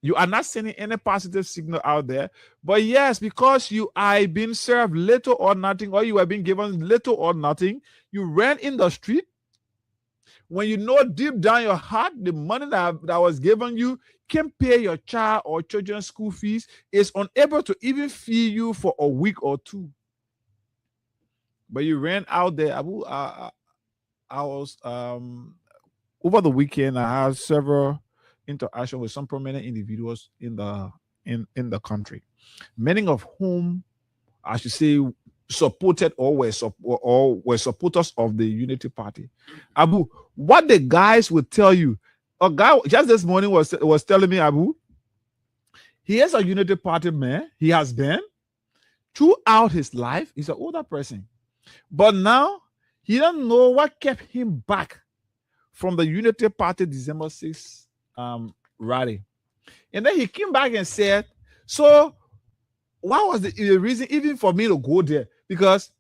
S6: You are not sending any positive signal out there. But yes, because you are being served little or nothing, or you are being given little or nothing, you ran in the street. When you know deep down your heart, the money that was given you can't pay your child or children's school fees, is unable to even feed you for a week or two. But you ran out there. I was over the weekend, I had several interactions with some prominent individuals in the country, many of whom, I should say, supported or were supporters of the Unity Party. Abu, what the guys would tell you, a guy just this morning was telling me, Abu, he is a Unity Party man. He has been throughout his life. He's an older person, but now he doesn't know what kept him back from the Unity Party December 6th rally. And then he came back and said, so what was the reason even for me to go there? Because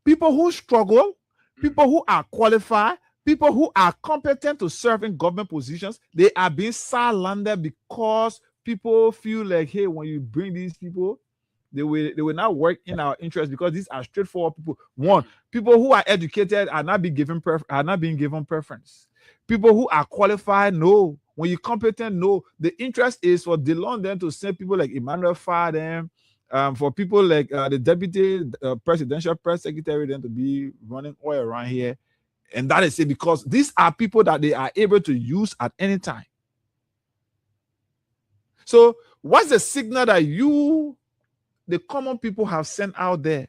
S6: people who struggle, people who are qualified, people who are competent to serve in government positions, they are being sidelined because people feel like, hey, when you bring these people, they will not work in our interest because these are straightforward people. One, people who are educated are not being given preference. People who are qualified, no, When you're competent, no. The interest is for DeLon then to send people like Emmanuel Fadem, for people like the deputy presidential press secretary then to be running oil around here. And that is it, because these are people that they are able to use at any time. So what's the signal that you, the common people, have sent out there?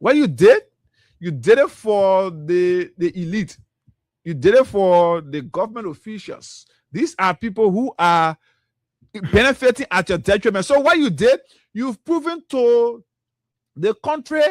S6: What you did it for the elite. You did it for the government officials. These are people who are benefiting at your detriment. So what you did, you've proven to the country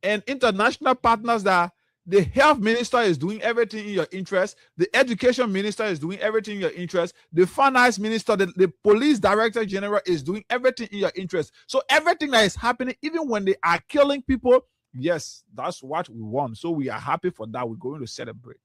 S6: and international partners that the health minister is doing everything in your interest. The education minister is doing everything in your interest. The finance minister, the police director general is doing everything in your interest. So everything that is happening, even when they are killing people, yes, that's what we want. So we are happy for that. We're going to celebrate.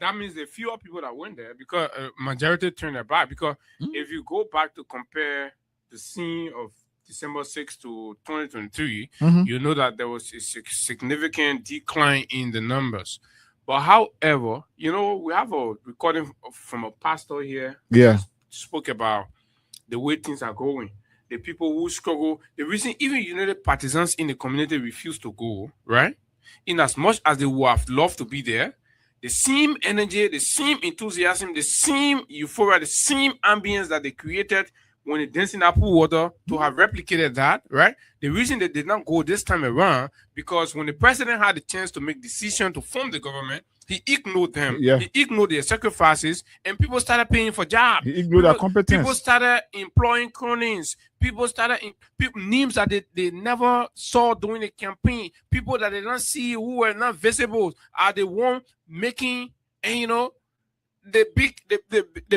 S4: That means there are fewer people that went there because majority turned their back. Because if you go back to compare the scene of December 6 to 2023, you know that there was a significant decline in the numbers. But however, you know, we have a recording from a pastor here.
S6: Yeah.
S4: Spoke about the way things are going. The people who struggle, the reason even United partisans in the community refuse to go, right? In as much as they would have loved to be there, the same energy, the same enthusiasm, the same euphoria, the same ambience that they created when they danced in Apple water to have replicated that, right? The reason they did not go this time around, because when the president had the chance to make decision to form the government, he ignored them.
S6: Yeah.
S4: He ignored their sacrifices, and people started paying for jobs.
S6: He ignored their competence.
S4: People started employing cronies. People started names that they never saw during the campaign. People that they don't see, who were not visible, are the one making, and you know, the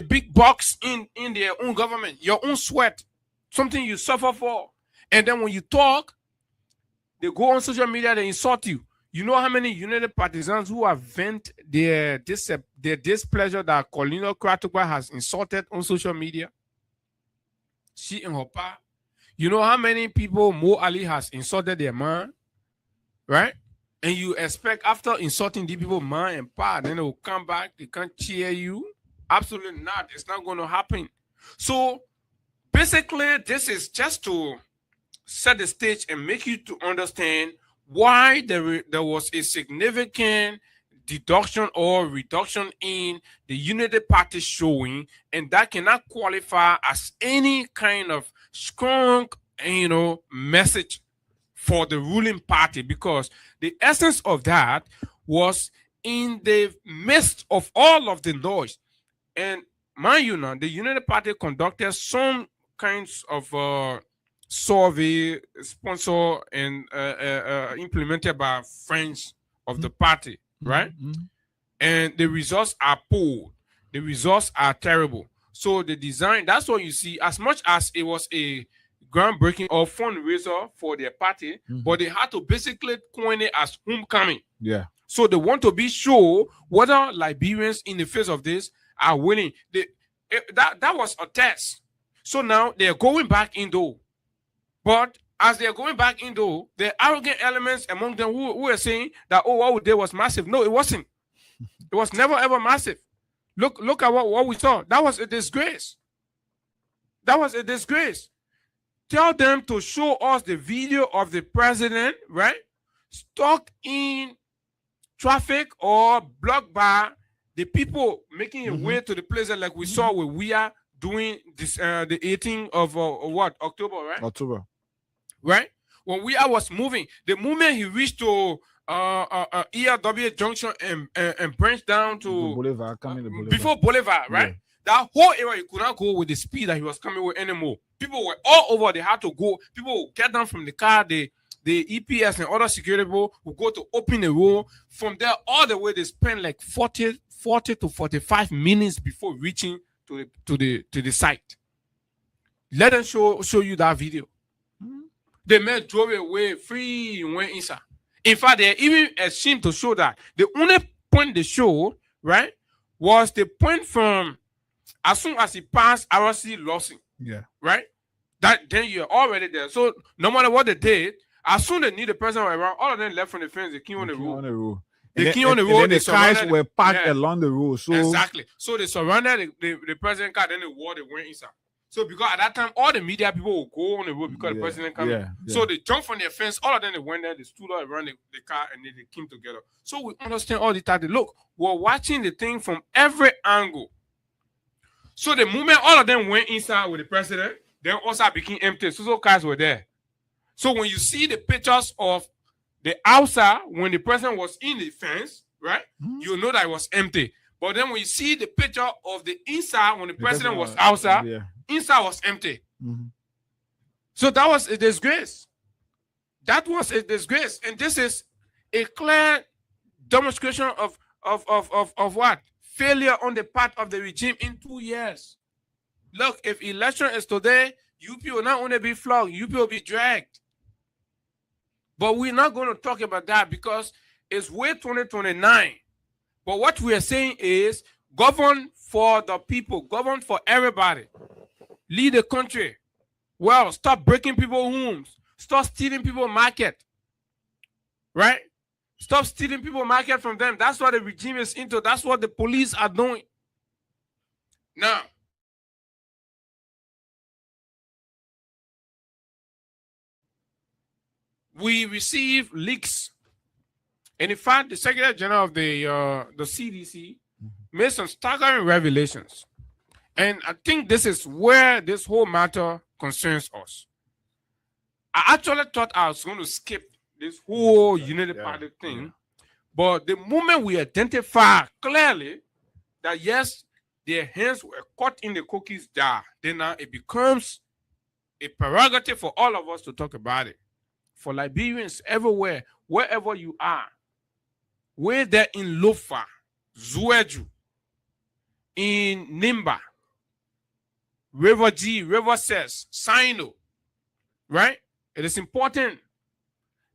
S4: big bucks in their own government, your own sweat, something you suffer for. And then when you talk, they go on social media, they insult you. You know how many United partisans who have vent their displeasure that Colino Kratuba has insulted on social media? She and her pa. You know how many people Mo Ali has insulted their man? Right? And you expect after insulting the people, man and pa, then they will come back, they can't cheer you? Absolutely not. It's not going to happen. So basically, this is just to set the stage and make you to understand why there was a significant deduction or reduction in the Unity Party showing, and that cannot qualify as any kind of strong, message for the ruling party, because the essence of that was in the midst of all of the noise. And mind you now, the Unity Party conducted some kinds of survey sponsored and implemented by friends of the party, right? And the results are poor. The results are terrible. So the design, that's what you see, as much as it was a groundbreaking or fundraiser for their party, but they had to basically coin it as homecoming.
S6: Yeah.
S4: So they want to be sure whether Liberians in the face of this are willing. That was a test. So now they're going back indoor. But as they're going back indoor, the arrogant elements among them who are saying that, oh, what we did was massive. No, it wasn't. It was never, ever massive. Look at what we saw. That was a disgrace. That was a disgrace. Tell them to show us the video of the president, right, stuck in traffic or blocked by the people making a way to the places like we saw where we are doing this, the 18th of October, right?
S6: October.
S4: Right? When we was moving, the moment he reached to ERW Junction and branched down to
S6: Boulevard, coming to Boulevard.
S4: Before Boulevard, right? Yeah. That whole area, you could not go with the speed that he was coming with anymore. People were all over. They had to go. People would get down from the car. The EPS and other security people would go to open the road. From there, all the way, they spent like 40 to 45 minutes before reaching to the site. Let them show you that video. The men drove away free and went inside. In fact, they even ashamed to show that. The only point they showed, right, was the point from as soon as he passed RC Lawson.
S6: Yeah.
S4: Right? That then you're already there. So no matter what they did, as soon as they knew the person around, all of them left from the fence, they came on the road. They came on the road.
S6: And then the cars
S4: surrounded
S6: were parked
S4: yeah.
S6: along the road. So
S4: Exactly. So they surrounded the president car, then they went inside. So because at that time, all the media people will go on the road because the president came.
S6: Yeah.
S4: So they jumped from their fence. All of them, they went there, they stood up around the car, and then they came together. So we understand all the time. Look, we're watching the thing from every angle. So the moment all of them went inside with the president, then also became empty. So cars were there. So when you see the pictures of the outside, when the president was in the fence, right, you know that it was empty. But then when you see the picture of the inside, when the president was outside, inside was empty. So that was a disgrace. That was a disgrace. And this is a clear demonstration of what? Failure on the part of the regime in 2 years. Look, if election is today, UP will not only be flogged, UP will be dragged. But we're not going to talk about that because it's way 2029. But what we are saying is govern for the people, govern for everybody. Lead the country. Well, stop breaking people's homes. Stop stealing people's market. Right? Stop stealing people's market from them. That's what the regime is into. That's what the police are doing. Now, we receive leaks. And in fact, the Secretary General of the CDC made some staggering revelations. And I think this is where this whole matter concerns us. I actually thought I was going to skip this whole Unity Party thing. But the moment we identify clearly that, yes, their hands were caught in the cookies jar, then now it becomes a prerogative for all of us to talk about it. For Liberians everywhere, wherever you are, whether they're in Lofa, Zueju, in Nimba, River G, River Ses, Sino, right? It is important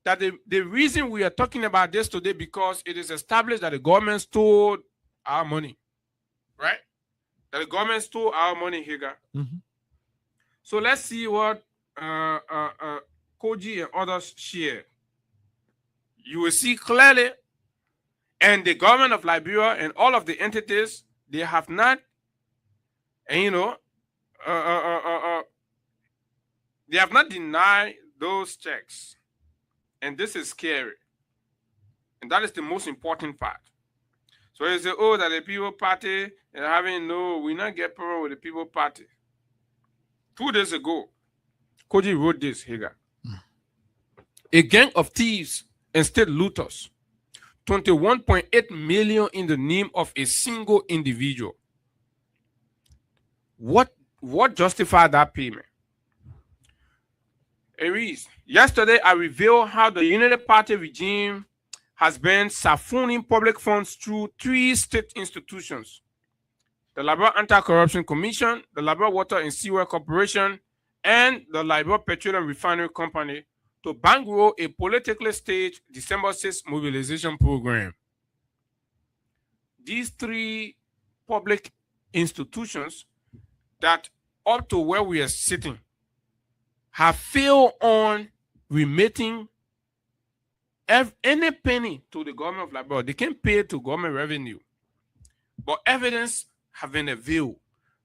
S4: that the reason we are talking about this today because it is established that the government stole our money, right? That the government stole our money here. So let's see what Koji and others share. You will see clearly, and the government of Liberia and all of the entities, they have not, and they have not denied those checks. And this is scary. And that is the most important part. So you say, oh, that the People Party and having we not get problem with the People Party. 2 days ago, Koji wrote this here. A gang of thieves and state looters, 21.8 million in the name of a single individual. What justified that payment? Aries, yesterday I revealed how the Unity Party regime has been siphonning public funds through 3 state institutions: the Liberia Anti-Corruption Commission, the Liberia Water and Sewer Corporation, and the Liberia Petroleum Refinery Company to bankroll a politically staged December 6th mobilization program. These 3 public institutions that up to where we are sitting have failed on remitting any penny to the government of Liberia. They can't pay to government revenue. But evidence have been availed.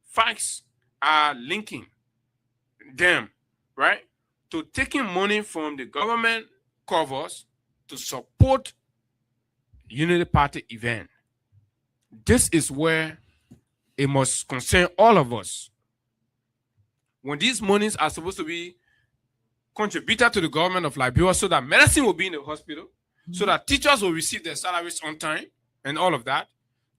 S4: Facts are linking them, right, to taking money from the government covers to support Unity Party event. This is where it must concern all of us. When these monies are supposed to be contributed to the government of Liberia so that medicine will be in the hospital, so that teachers will receive their salaries on time and all of that,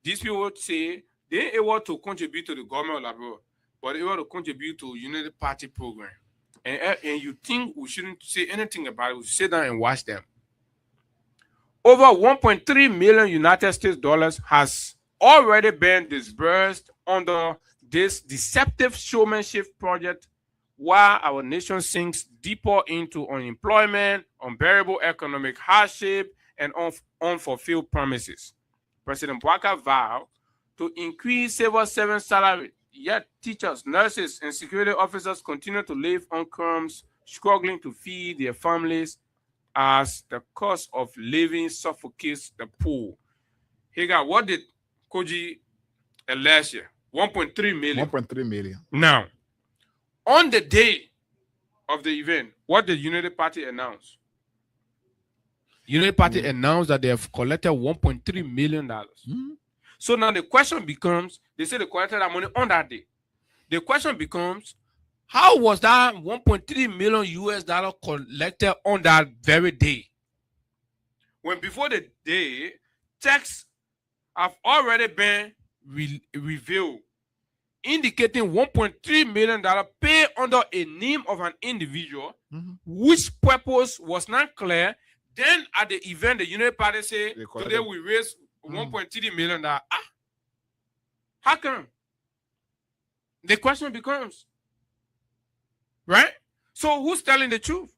S4: these people would say they ain't able to contribute to the government of Liberia, but able to contribute to Unity Party program. And you think we shouldn't say anything about it, we should sit down and watch them. Over 1.3 million United States dollars has already been disbursed under this deceptive showmanship project while our nation sinks deeper into unemployment, unbearable economic hardship, and unfulfilled promises. President Bouaka vowed to increase civil servant salary, yet teachers, nurses, and security officers continue to live on crumbs, struggling to feed their families as the cost of living suffocates the poor. Hagar, what did Koji last year? 1.3 million.
S6: 1.3 million.
S4: Now, on the day of the event, what did United Party announce? United Party announced that they have collected $1.3 million. So now the question becomes, they say they collected that money on that day. The question becomes, how was that 1.3 million US dollar collected on that very day? When before the day, checks have already been revealed, indicating $1.3 million paid under a name of an individual, which purpose was not clear. Then at the event, the United Party say, today we raised $1.3 million. How come? The question becomes, right? So who's telling the truth?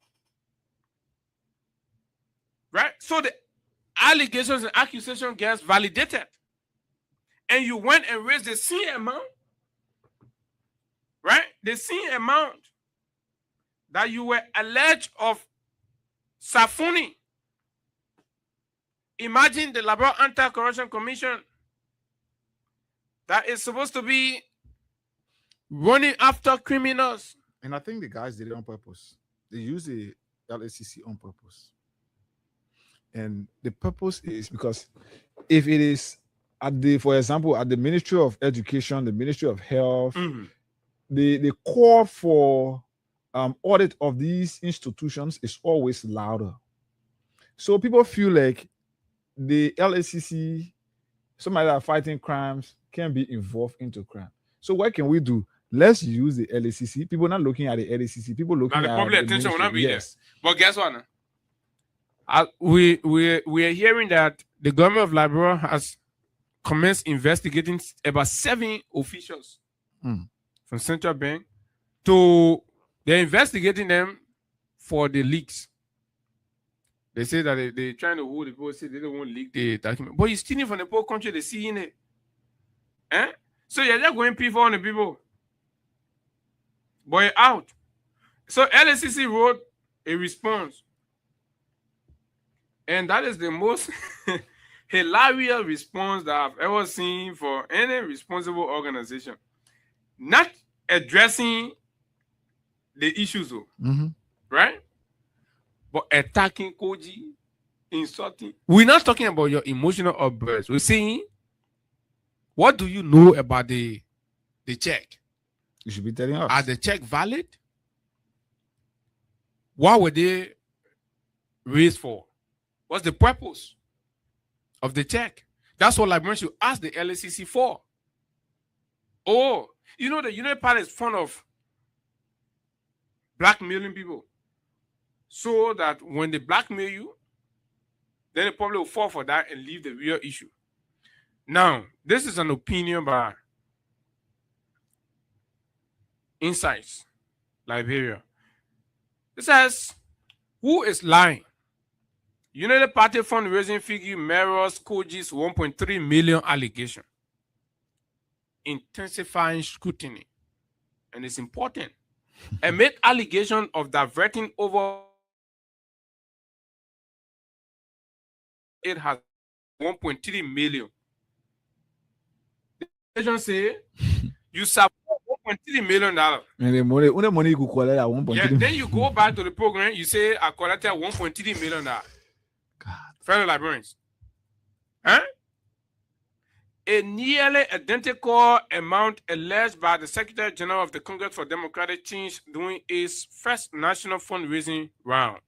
S4: Right? So the allegations and accusation gets validated. And you went and raised the same amount, right? The same amount that you were alleged of Safuni. Imagine the Liberal Anti-Corruption Commission that is supposed to be running after criminals.
S6: And I think the guys did it on purpose. They use the LACC on purpose. And the purpose is because if it is at the, for example, at the Ministry of Education, the Ministry of Health, the call for audit of these institutions is always louder. So people feel like the LACC, somebody that are fighting crimes, can be involved into crime. So what can we do? Let's use the LACC. People not looking at the LACC. People looking at the
S4: public attention will not be
S6: there.
S4: But guess what? We are hearing that the government of Liberia has commenced investigating about 7 officials from Central Bank. They're investigating them for the leaks. They say that they're trying to hold the people, say they don't want to leak the document. But you're stealing from the poor country, they're seeing it. So you're just going people on the people. But you're out. So LACC wrote a response. And that is the most hilarious response that I've ever seen for any responsible organization. Not addressing the issues, right? But attacking Koji, insulting. We're not talking about your emotional outbursts. We're saying, what do you know about the check?
S6: You should be telling us.
S4: Are the check valid? What were they raised for? What's the purpose of the check? That's what Liberians should ask the LACC for. Oh, you know, the United Party is fond of blackmailing people. So that when they blackmail you, then they probably will fall for that and leave the real issue. Now, this is an opinion by Insights, Liberia. It says, who is lying? United Party fundraising figure mirrors Koji's 1.3 million allegation. Intensifying scrutiny. And it's important. Amid allegation of diverting over, it has 1.3 million. The allegation say you support $1.3 million.
S6: And the money you could collect at 1.3 million.
S4: Then you go back to the program, you say I collected $1.3 million.
S6: God.
S4: Fellow Liberians. A nearly identical amount alleged by the Secretary General of the Congress for Democratic Change during its first national fundraising round.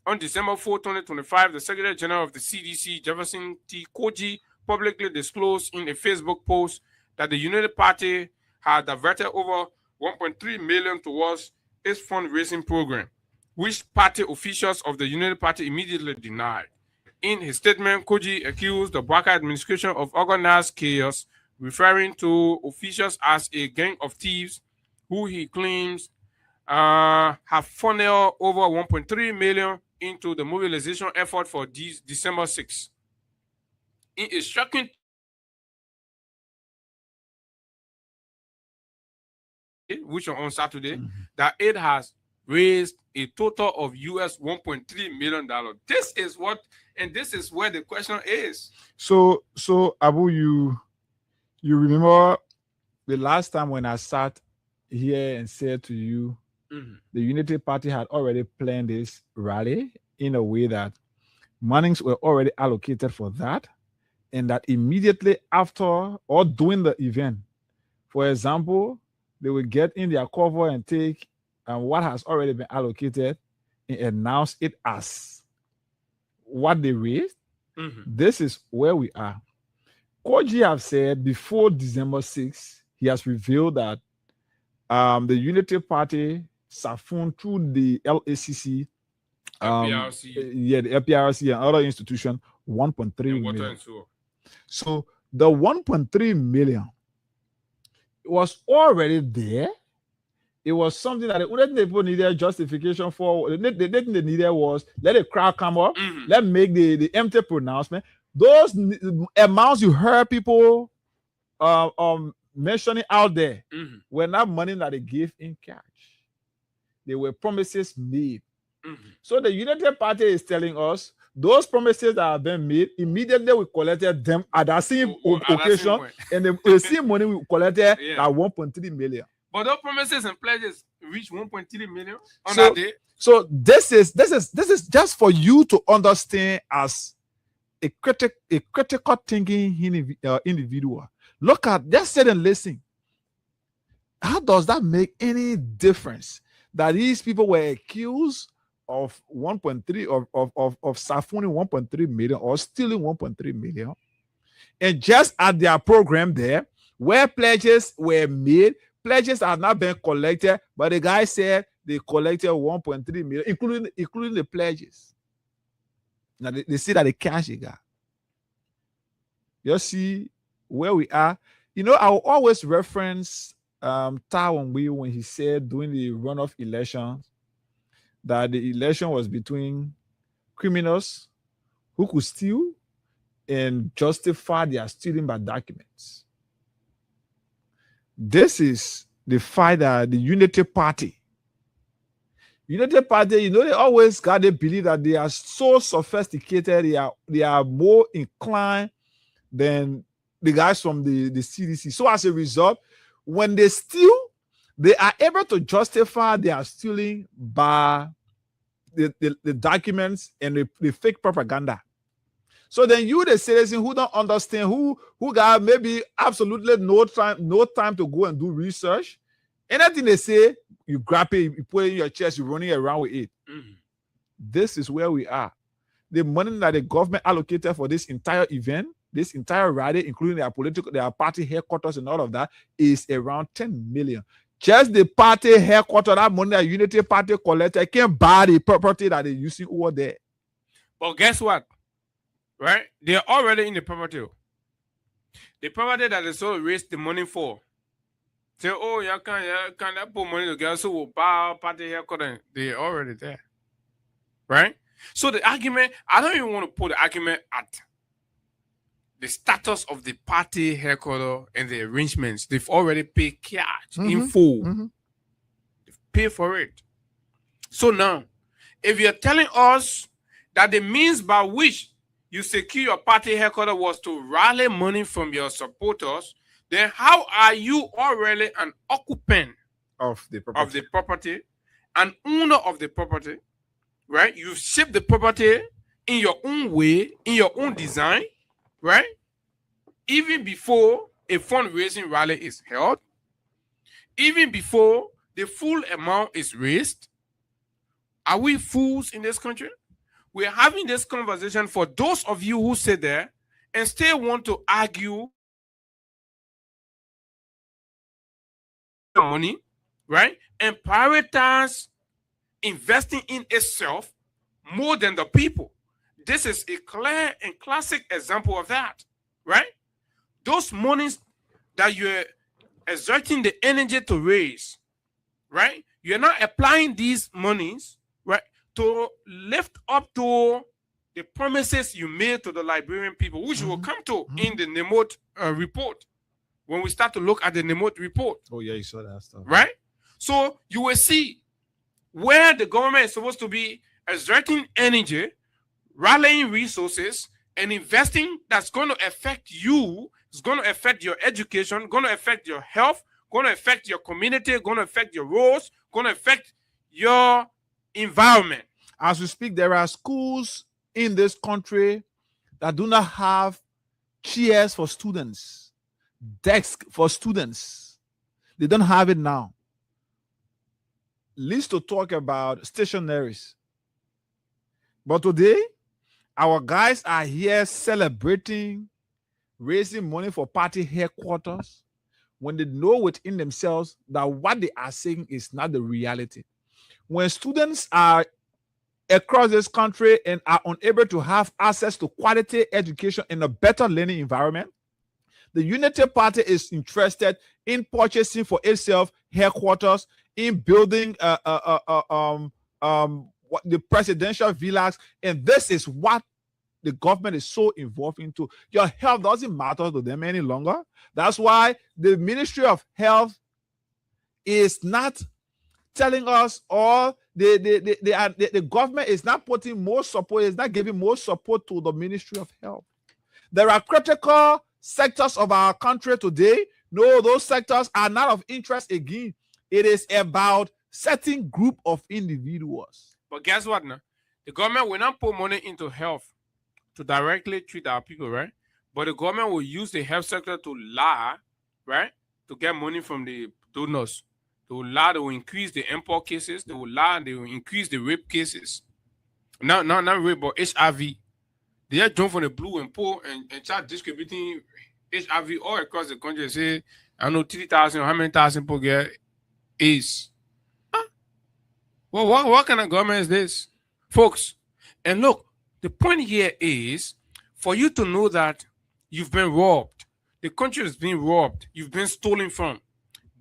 S4: On December 4, 2025, the Secretary General of the CDC, Jefferson T. Koji, publicly disclosed in a Facebook post that the United Party had diverted over $1.3 million towards its fundraising program, which party officials of the United Party immediately denied. In his statement, Koji accused the Baka administration of organized chaos, referring to officials as a gang of thieves who he claims have funneled over $1.3 million into the mobilization effort for December 6. In a shocking which on Saturday, that it has raised a total of US $1.3 million. This is what, and this is where the question is.
S6: So Abu, you remember the last time when I sat here and said to you, the Unity Party had already planned this rally in a way that monies were already allocated for that, and that immediately after or during the event, for example, they will get in their cover and take what has already been allocated and announce it as what they raised. This is where we are. Koji have said before December 6th, he has revealed that the Unity Party siphoned through the LACC, the FPRC and other institutions, 1.3 million. So the 1.3 million was already there. It was something that the people needed justification for. The thing they needed was let the crowd come up, let make the empty pronouncement. Those amounts you heard people mentioning out there were not money that they gave in cash. They were promises made. So the United Party is telling us those promises that have been made, immediately we collected them at that same occasion, and the same money we collected at 1.3 million.
S4: But those promises and pledges reach 1.3 million on that day.
S6: So this is just for you to understand as a critical thinking individual. Look at, just sit and listen. How does that make any difference that these people were accused of 1.3 of siphoning 1.3 million or stealing 1.3 million, and just at their program there, where pledges were made, pledges have not been collected, but the guy said they collected 1.3 million, including the pledges. Now they see that the cash they got. You see where we are. You know, I will always reference Taiwan when he said during the runoff elections that the election was between criminals who could steal and justify their stealing by documents. This is the fight that the Unity Party, you know, they always got to believe that they are so sophisticated, they are more inclined than the guys from the CDC. So as a result, when they steal, they are able to justify their stealing by the documents and the fake propaganda. So then you, the citizen who don't understand, who got maybe absolutely no time to go and do research, anything they say, you grab it, you put it in your chest, you're running around with it. This is where we are. The money that the government allocated for this entire event, this entire rally, including their party headquarters and all of that, is around 10 million. Just the party headquarters, that money that Unity Party collected, can't buy the property that they're using over there.
S4: But guess what? Right? They're already in the property. The property that they sort of raised the money for. Say, oh, you can't put money together, so we'll buy party headquarters. They're already there. Right? So the argument, I don't even want to put the argument at the status of the party headquarters and the arrangements. They've already paid cash in full. They've paid for it. So now, if you're telling us that the means by which you secure your party headquarters was to rally money from your supporters, then how are you already an occupant
S6: of the
S4: property, an owner of the property, right? You've shaped the property in your own way, in your own design, right? Even before a fundraising rally is held, even before the full amount is raised. Are we fools in this country? We're having this conversation for those of you who sit there and still want to argue money, right? And prioritize investing in itself more than the people. This is a clear and classic example of that, right? Those monies that you're exerting the energy to raise, right? You're not applying these monies, right, to lift up to the promises you made to the Liberian people, which will come to in the Nemot report when we start to look at the Nemot report.
S6: Oh, yeah, you saw that stuff.
S4: Right? So you will see where the government is supposed to be exerting energy, rallying resources, and investing that's going to affect you, it's going to affect your education, going to affect your health, going to affect your community, going to affect your roads, going to affect your environment.
S6: As we speak, there are schools in this country that do not have chairs for students, desks for students. They don't have it now. Least to talk about stationaries. But today, our guys are here celebrating, raising money for party headquarters, when they know within themselves that what they are saying is not the reality. When students are across this country and are unable to have access to quality education in a better learning environment, the Unity Party is interested in purchasing for itself headquarters, in building the presidential villas, and this is what the government is so involved into. Your health doesn't matter to them any longer. That's why the Ministry of Health is not telling us, or the government is not putting more support, is not giving more support to the Ministry of Health. There are critical sectors of our country today. No, those sectors are not of interest again. It is about certain group of individuals.
S4: But guess what now? The government will not put money into health to directly treat our people, right? But the government will use the health sector to lie, right? To get money from the donors. They will lie, they will increase the import cases. They will lie, they will increase the rape cases. Not rape, but HIV. They just jump from the blue and pull and start distributing HIV all across the country and say, I know 3,000, how many thousand people get AIDS? Huh? Well, what kind of government is this? Folks, and look, the point here is for you to know that you've been robbed. The country has been robbed. You've been stolen from.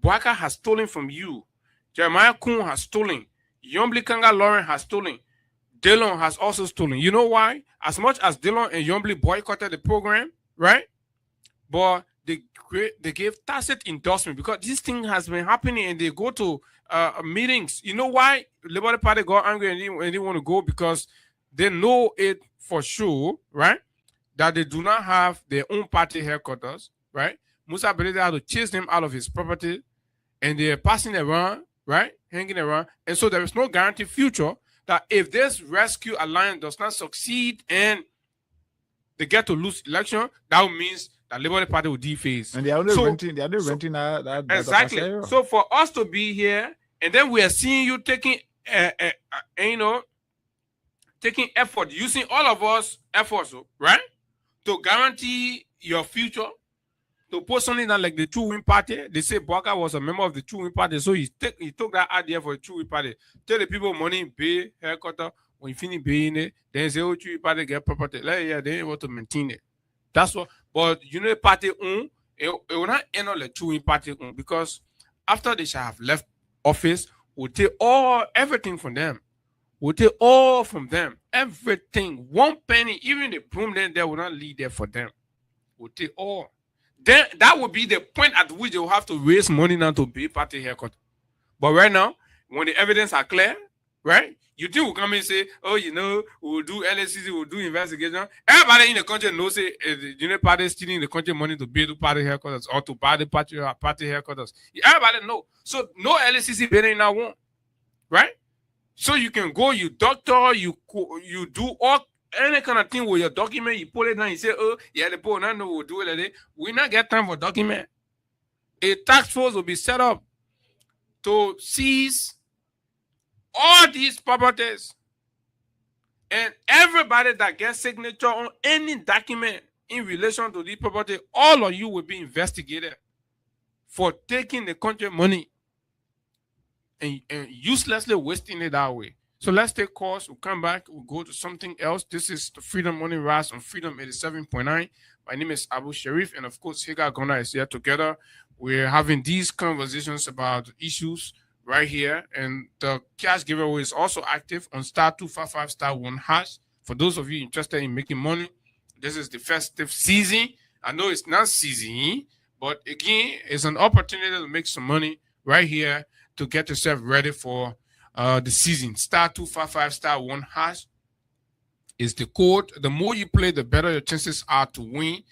S4: Boakai has stolen from you. Jeremiah Kuhn has stolen. Yombli Kanga Lauren has stolen. Dillon has also stolen. You know why? As much as Dillon and Yombli boycotted the program, right? But they gave tacit endorsement because this thing has been happening, and they go to meetings. You know why Liberty Party got angry and they didn't want to go? Because they know it for sure, right? That they do not have their own party headquarters, right? Musa Belede had to chase them out of his property, and they're passing around, right? Hanging around. And so there is no guaranteed future that if this rescue alliance does not succeed and they get to lose election, that means that Liberty Party will deface.
S6: And they are only renting that
S4: exactly.
S6: That
S4: so for us to be here, and then we are seeing you taking taking effort, using all of us efforts, right? To guarantee your future, to put something that like the True Win Party. They say Boakai was a member of the True Win Party, so he took that idea for the True Win Party. Tell the people money, pay, headquarter. When you finish paying it, then say, oh, True Win Party get property. Like, yeah, they ain't able to maintain it. That's what. But Unity Party it will not end on the True Win Party because after they shall have left office, we'll take everything from them. We'll take all from them. Everything. 1 penny, even the broom they will not leave there for them. We'll take all. Then that would be the point at which they will have to raise money now to pay party haircut. But right now, when the evidence are clear, right? You think we'll come and say, oh, you know, we'll do LSCC, we'll do investigation. Everybody in the country knows the Unity Party is stealing the country money to pay the party haircuts or to buy the party haircuts. Everybody know. So no LSCC bidding now won't. Right? So you can go, you doctor, you do all any kind of thing with your document, you pull it down, you say, oh, yeah, the poor, no, we'll do it like that. We not get time for document. A task force will be set up to seize all these properties. And everybody that gets signature on any document in relation to this property, all of you will be investigated for taking the country money and uselessly wasting it that way. So let's take course. We'll come back. We'll go to something else. This is the Freedom Morning Rise on Freedom 87.9. My name is Abu Sharif, and of course, Higa Gona is here together. We're having these conversations about issues right here, and the cash giveaway is also active on *255 *1#. For those of you interested in making money, this is the festive season. I know it's not season, but again, it's an opportunity to make some money right here to get yourself ready for the season. *255 *1# is the code. The more you play, the better your chances are to win.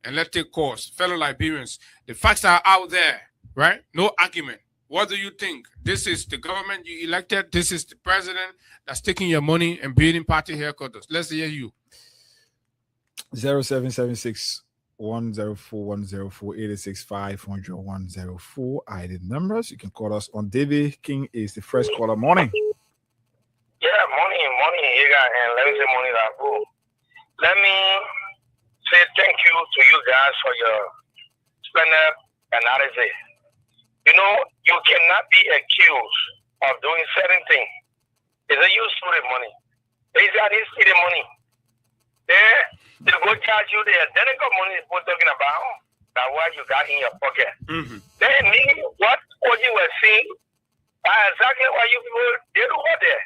S4: And let's take course. Fellow Liberians, the facts are out there, right? No argument. What do you think? This is the government you elected. This is the president that's taking your money and building party headquarters. Let's hear you.
S6: 0776 104 104 86 500 104 ID numbers. You can call us on. David King is the first caller. Morning.
S1: Yeah, morning, Ega, and let me say morning, Rabu. Let me say thank you to you guys for your splendid analysis. You know, you cannot be accused of doing certain things. It's a use for the money. They didn't see the money. They go charge you the identical money people talking about that what you got in your pocket.
S4: Mm-hmm.
S1: Then what you were seeing exactly what you people did over there.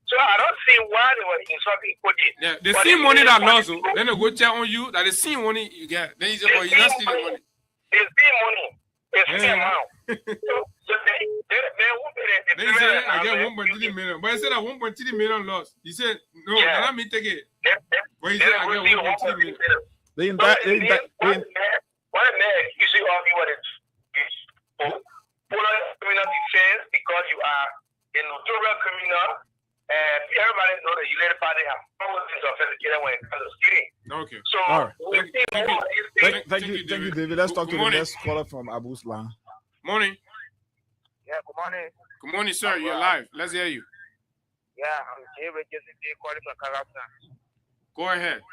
S1: So I don't see why they were insulting Koji.
S4: Yeah, they see money that lost, then they go check on you that they see money you get. Then you say, well, you not see the money.
S1: They see money. They see amount. So they won't be the
S4: Then he said, I get 1.3 million. But he said that 1.3 million lost. He said, no, let me take it. But he said, I get 1.3 million.
S6: They indict.
S1: What man usually argue what it is. Pull on criminal defense because you are a notorious criminal. And everybody know that you let a party have things authenticated when it comes to stealing.
S4: Okay.
S1: So
S6: All right.
S4: Thank
S6: Thank you, David. Let's talk to the next caller from Abu Slan.
S4: Morning.
S1: Yeah, good morning.
S4: Good morning, sir. You're live. Let's hear you.
S1: Yeah, I'm Jay Richardson calling from Kazakhstan.
S4: Go ahead.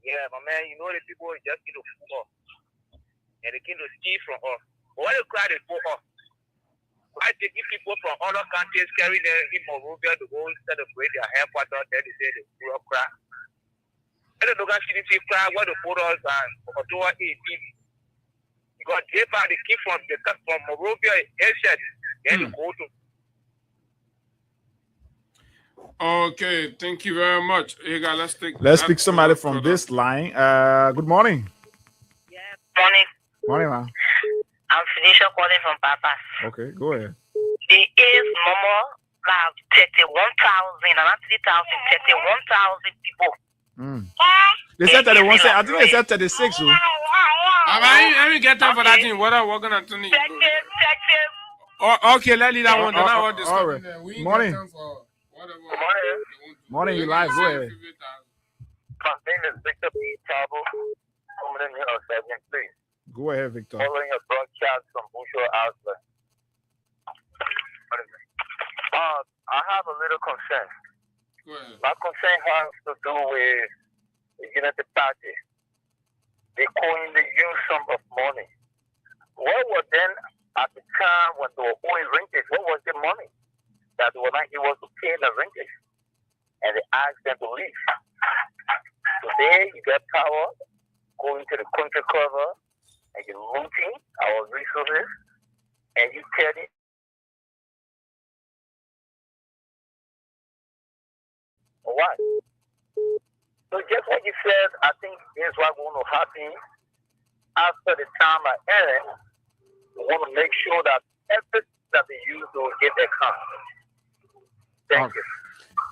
S1: Yeah, my man, you know the people just need to fool us. And they came to steal from us. But what they cry they fool us? Why taking people from other countries, carrying them in Monrovia to go celebrate their headquarters, then they say they grew up cry. And the local city cry where the photos and October 18. Because they found the key from Monrovia, ancient, then they go to.
S4: Okay, thank you very much. Ega,
S6: Let's pick somebody from this line. Good morning.
S7: Yeah, morning.
S6: Morning, man.
S7: I'm Felicia calling from Papas.
S6: Okay, go ahead.
S7: The is Momo have 31,000 and not 3,000, 31,000 people.
S6: They said 31. I think they said 36. So.
S4: I mean, get time for that thing. What are we going to do?
S7: Check him.
S4: Oh, okay, let's leave that one.
S6: All right. Morning. Morning, you live. Go ahead.
S1: My name is Victor P. Tabo. Coming in here on 7th Street.
S6: Go ahead, Victor.
S1: Following a broadcast from Bushel Outlet. I have a little concern. My concern has to do with the United Party. They calling the huge sum of money. What was then at the time when they were owing renters? What was the money that they were not able to pay the renters? And they asked them to leave. Today you get power going to the country cover. And you're looting our resources, and you tell it. What? So just what you said, I think is what's going to happen after the time I end. We want to make sure that everything that they use will get their count. Thank you.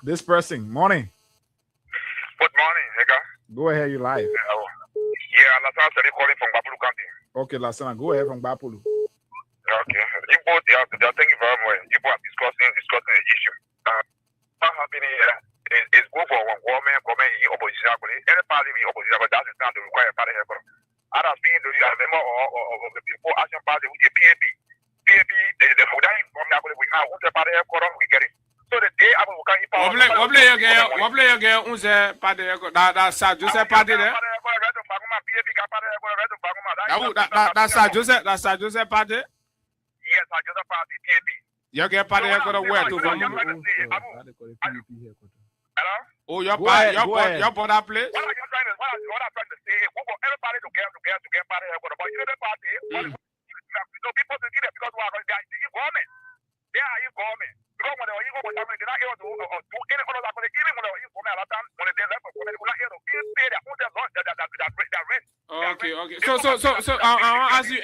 S6: This person, morning.
S5: Good morning, Ega.
S6: Go ahead, you live.
S5: Yeah, Lasana Seri calling from Bapulu County.
S6: Okay, Lasana, go ahead from Bapulu.
S5: Okay. You both, thank you very much. You both are discussing the issue. What happened here is good for one woman, in opposition. Any party in opposition, but that's the time to require a party here. I have been to the member of the People Action Party with the PAP. PAP, the food I come down with, we have the party here, we get it. So the day after we can eat power.
S4: What play your girl? Who's that party? That's Joseph party there. That's Joseph. That's Joseph party.
S5: Yes, I Joseph party. PAP.
S4: You get party here to where to from?
S5: Hello.
S4: Oh, your party, your border place.
S5: What I'm trying to say, we want everybody to get party here, but you know the party. People to get it because they are government. They are government. Because when they are government, they're not able to do any other thing. Even when they are government, a lot of times when they left, they're not able to pay their own rent.
S4: Okay. So I want to ask you,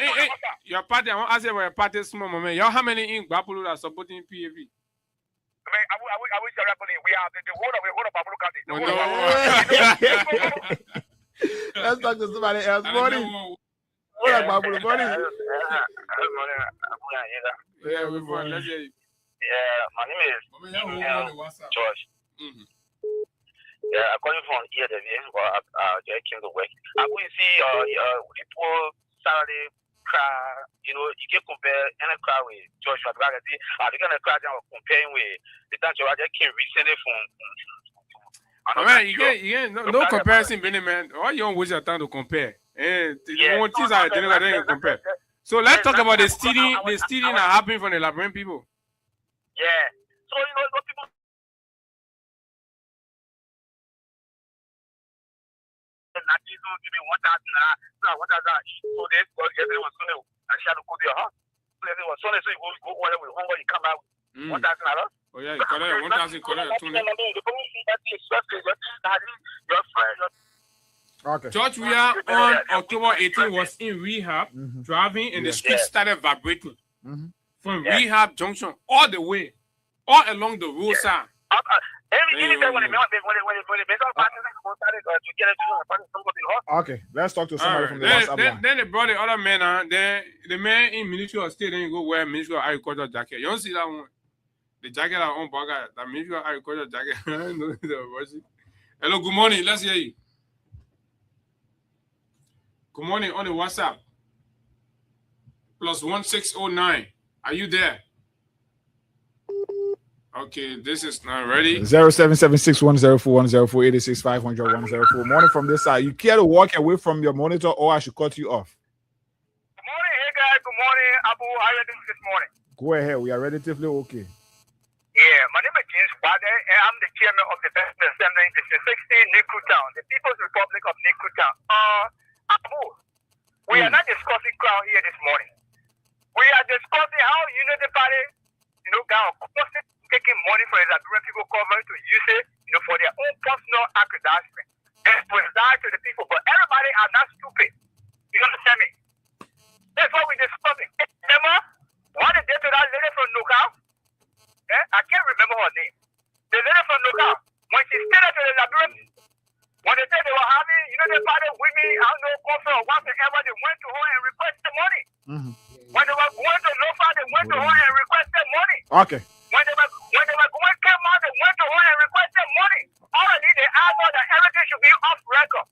S4: your party. I want to ask you about your party, small moment. Y'all, how many in Bapulu are supporting PAV?
S5: We are the whole of Babulu County.
S6: Let's talk to somebody else. Morning. What about Babulu? Morning.
S4: Yeah, we're fine. Let's hear you.
S1: Yeah, my name is George. Yeah, I'm calling from here. The just came to work. I go see people Saturday crowd. You know, you can compare any crowd with George. I think the crowd I'm comparing with the time I just came recently from.
S4: You can't no comparison, Benny, man. Why you don't waste your time to compare? One things I didn't compare. So let's talk about the stealing that happened from the Liberian people.
S1: Yeah. So you know people. Not give me 1,000 so they was Sunday. I shall go to your house. So it was Sunday, so you go whatever you home, you come out $1,000.
S4: Oh yeah, you collect 1,000, collect 20.
S6: Okay.
S4: George, we are on October 18 was in rehab, driving, and the street started vibrating from Rehab Junction all the way, all along the roadside.
S6: Okay, let's talk to somebody from the WhatsApp line.
S4: Then they brought the other man, then the man in Ministry of State, then you go wear Ministry of Agriculture jacket. You don't see that one? The jacket I own, the Ministry of Agriculture jacket. Hello, good morning. Let's hear you. Good morning on the WhatsApp. +1609. Are you there? Okay, this is not ready. 077610410486510104. Morning from this side. You care to walk away from your monitor, or I should cut you off?
S5: Good morning, hey guys. Good morning, Abu. How are you doing this morning?
S6: Go ahead. We are relatively okay.
S5: Yeah, my name is James Wade, and I'm the chairman of the Best Assembly in the 16 Niku Town, the People's Republic of Niku Town. Abu, we are not discussing crowd here this morning. We are discussing how Unity Party, got taking money from the Liberian people government to use it, for their own personal aggrandizement and preside to the people. But everybody are not stupid. You understand me? That's what we're discussing. Remember what they did to that lady from Nukau? I can't remember her name. The lady from Nukau, when she stated to the Liberian, when they said they were having, the party with me, I don't know, conference or whatever, they went to her and requested money. When they were going to Lofa, they went to her and requested money.
S6: Okay.
S5: When they were going to come out, they went to her and requested money. Already they asked her that everything should be off record.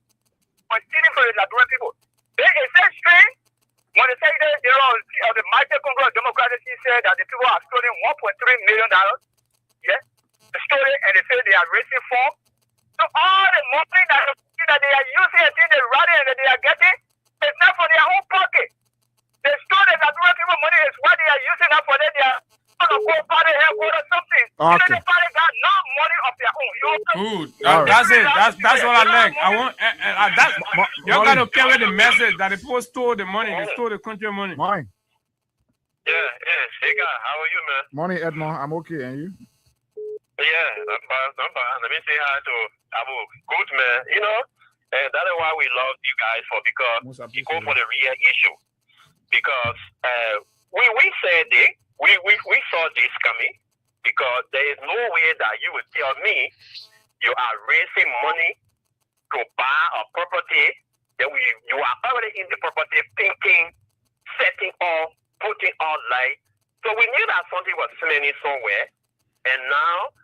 S5: For stealing from the Liberian people. They say strange when they say they are the mighty Congo Democratic said that the people are stealing $1.3 million. Yeah? They stole it and they say they are raising funds. So all the money that they are using and the rally and that they are getting is not for their own pocket. They stole the Liberian people money is what they are using up for them. They are party headquarters something.
S6: Okay.
S5: The party got no money of their own.
S4: That's it. That's what I like. I want you gotta carry the message that the people stole the money. They stole the country money.
S6: Morning.
S1: Yeah. Hey guy, how are you, man?
S6: Morning, Edmond. I'm okay, and you?
S1: Yeah, I'm fine. Let me say hi to Abu. Good, man. And that is why we love you guys because you go for the real issue. Because we said it. We saw this coming because there is no way that you would tell me you are raising money to buy a property that you are already in the property thinking, setting up, putting on light. So we knew that something was smelling somewhere. And now,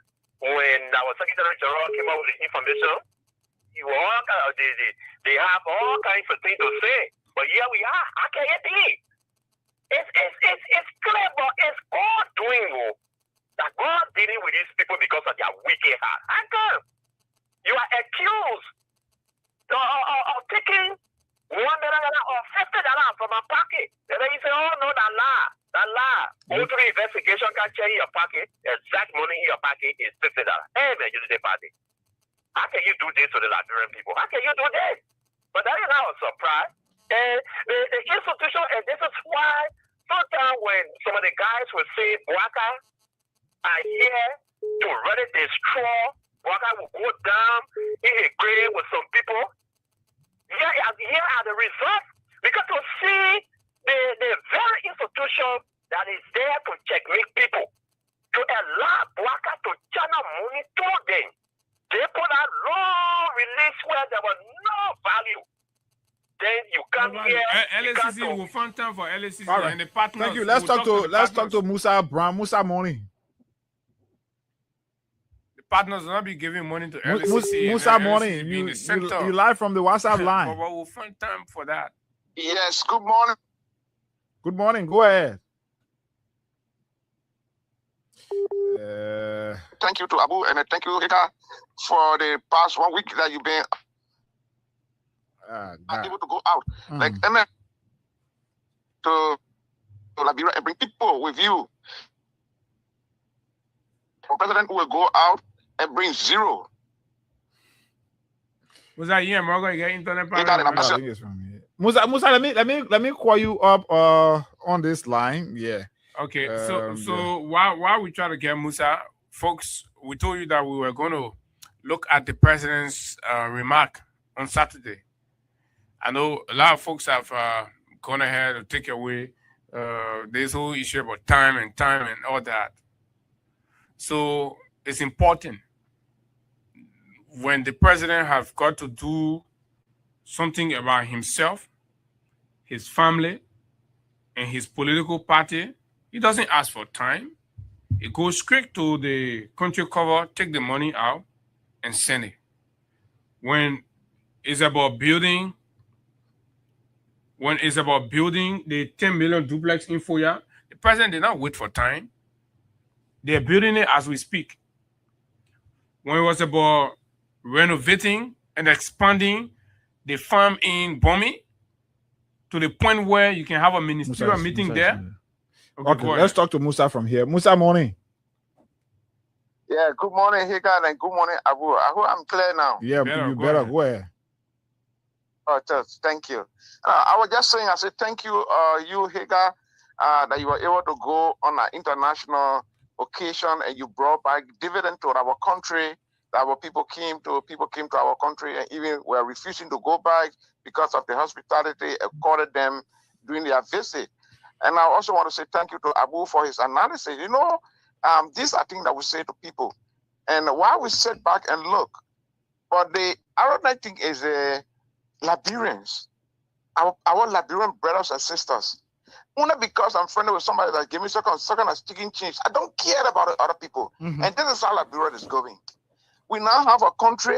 S1: when our Secretary General came out with the information, they have all kinds of things to say. But here we are. I can't get it. It's clever. It's God doing that. God dealing with these people because of their wicked heart. And God, you are accused of taking $1 million or $50 from my pocket. And then you say, oh no, that lie. Go through investigation can check in your pocket. Exact money in your pocket is $50. Hey man, you the party. How can you do this to the Liberian people? How can you do this? But that is not a surprise. And the institution, and this is why sometimes when some of the guys will say Bwaka are here to ready destroy, Bwaka will go down in a grave with some people. Here are the results. Because to see the very institution that is there to checkmate people, to allow Bwaka to channel money told them. They put out long release where there was no value. Then you come here.
S4: LACC will find time for LACC
S6: All right.
S4: and the partners.
S6: Thank you. Let's talk to Musa Brown. Musa morning.
S4: The partners will not be giving money to LACC.
S6: Musa morning. You live from the WhatsApp line.
S4: But we'll find time for that.
S5: Yes, good morning.
S6: Good morning. Go ahead.
S5: Thank you to Abu and thank you, Hika, for the past 1 week that you've been able to go out. Like, and then to Liberia and bring people with you. The president will go out and bring zero.
S4: Was that you, Morgan? You get internet
S6: Musa, let me call you up on this line. Yeah.
S4: Okay. So while we try to get Musa, folks, we told you that we were going to look at the president's remark on Saturday. I know a lot of folks have gone ahead to take away this whole issue about time and all that. So it's important when the president has got to do something about himself, his family, and his political party, he doesn't ask for time. He goes straight to the country cover, take the money out, and send it. When it's about building the 10 million duplex in Foya, the president did not wait for time. They're building it as we speak. When it was about renovating and expanding the farm in Bomi to the point where you can have a ministerial meeting there.
S6: Okay, let's talk to Musa from here. Musa, morning.
S5: Yeah, good morning, Higan, and good morning, Abu. I hope I'm clear now.
S6: Yeah, you better go ahead.
S5: Oh, thank you. I was just saying, I said thank you, you, Higa, that you were able to go on an international occasion and you brought back dividend to our country. That our people came to our country and even were refusing to go back because of the hospitality accorded them during their visit. And I also want to say thank you to Abu for his analysis. You know, these are things that we say to people. And while we sit back and look, but the ironic thing is Liberians, our Liberian brothers and sisters, only because I'm friendly with somebody that gave me second as chicken change, I don't care about other people. And this is how Liberia is going. We now have a country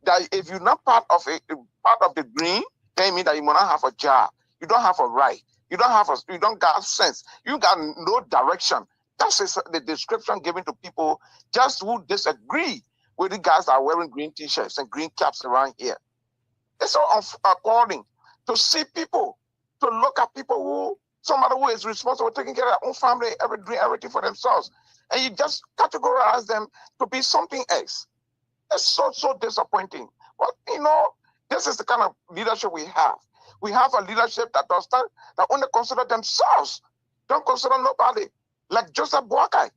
S5: that if you're not part of the green, then mean that you will not have a job. You don't have a right. You don't got sense. You got no direction. That's the description given to people just who disagree with the guys that are wearing green t-shirts and green caps around here. It's so appalling to see people, to look at people who, somebody who is responsible for taking care of their own family, doing everything for themselves. And you just categorize them to be something else. It's so disappointing. But, you know, this is the kind of leadership we have. We have a leadership that only consider themselves, don't consider nobody, like Joseph Boakai.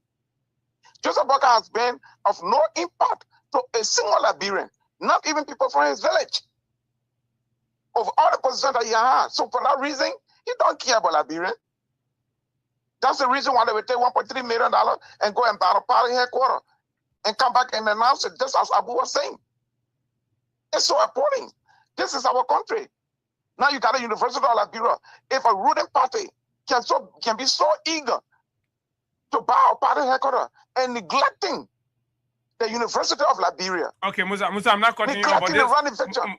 S5: Joseph Boakai has been of no impact to a single Liberian, not even people from his village, of all the positions that he has. So for that reason, he don't care about Liberian. That's the reason why they will take $1.3 million and go and battle party headquarters and come back and announce it, just as Abu was saying. It's so appalling. This is our country. Now you got a University of Liberia. If a ruling party can be so eager to buy a party headquarters and neglecting the University of Liberia.
S4: Okay, Musa, I'm not cutting you off.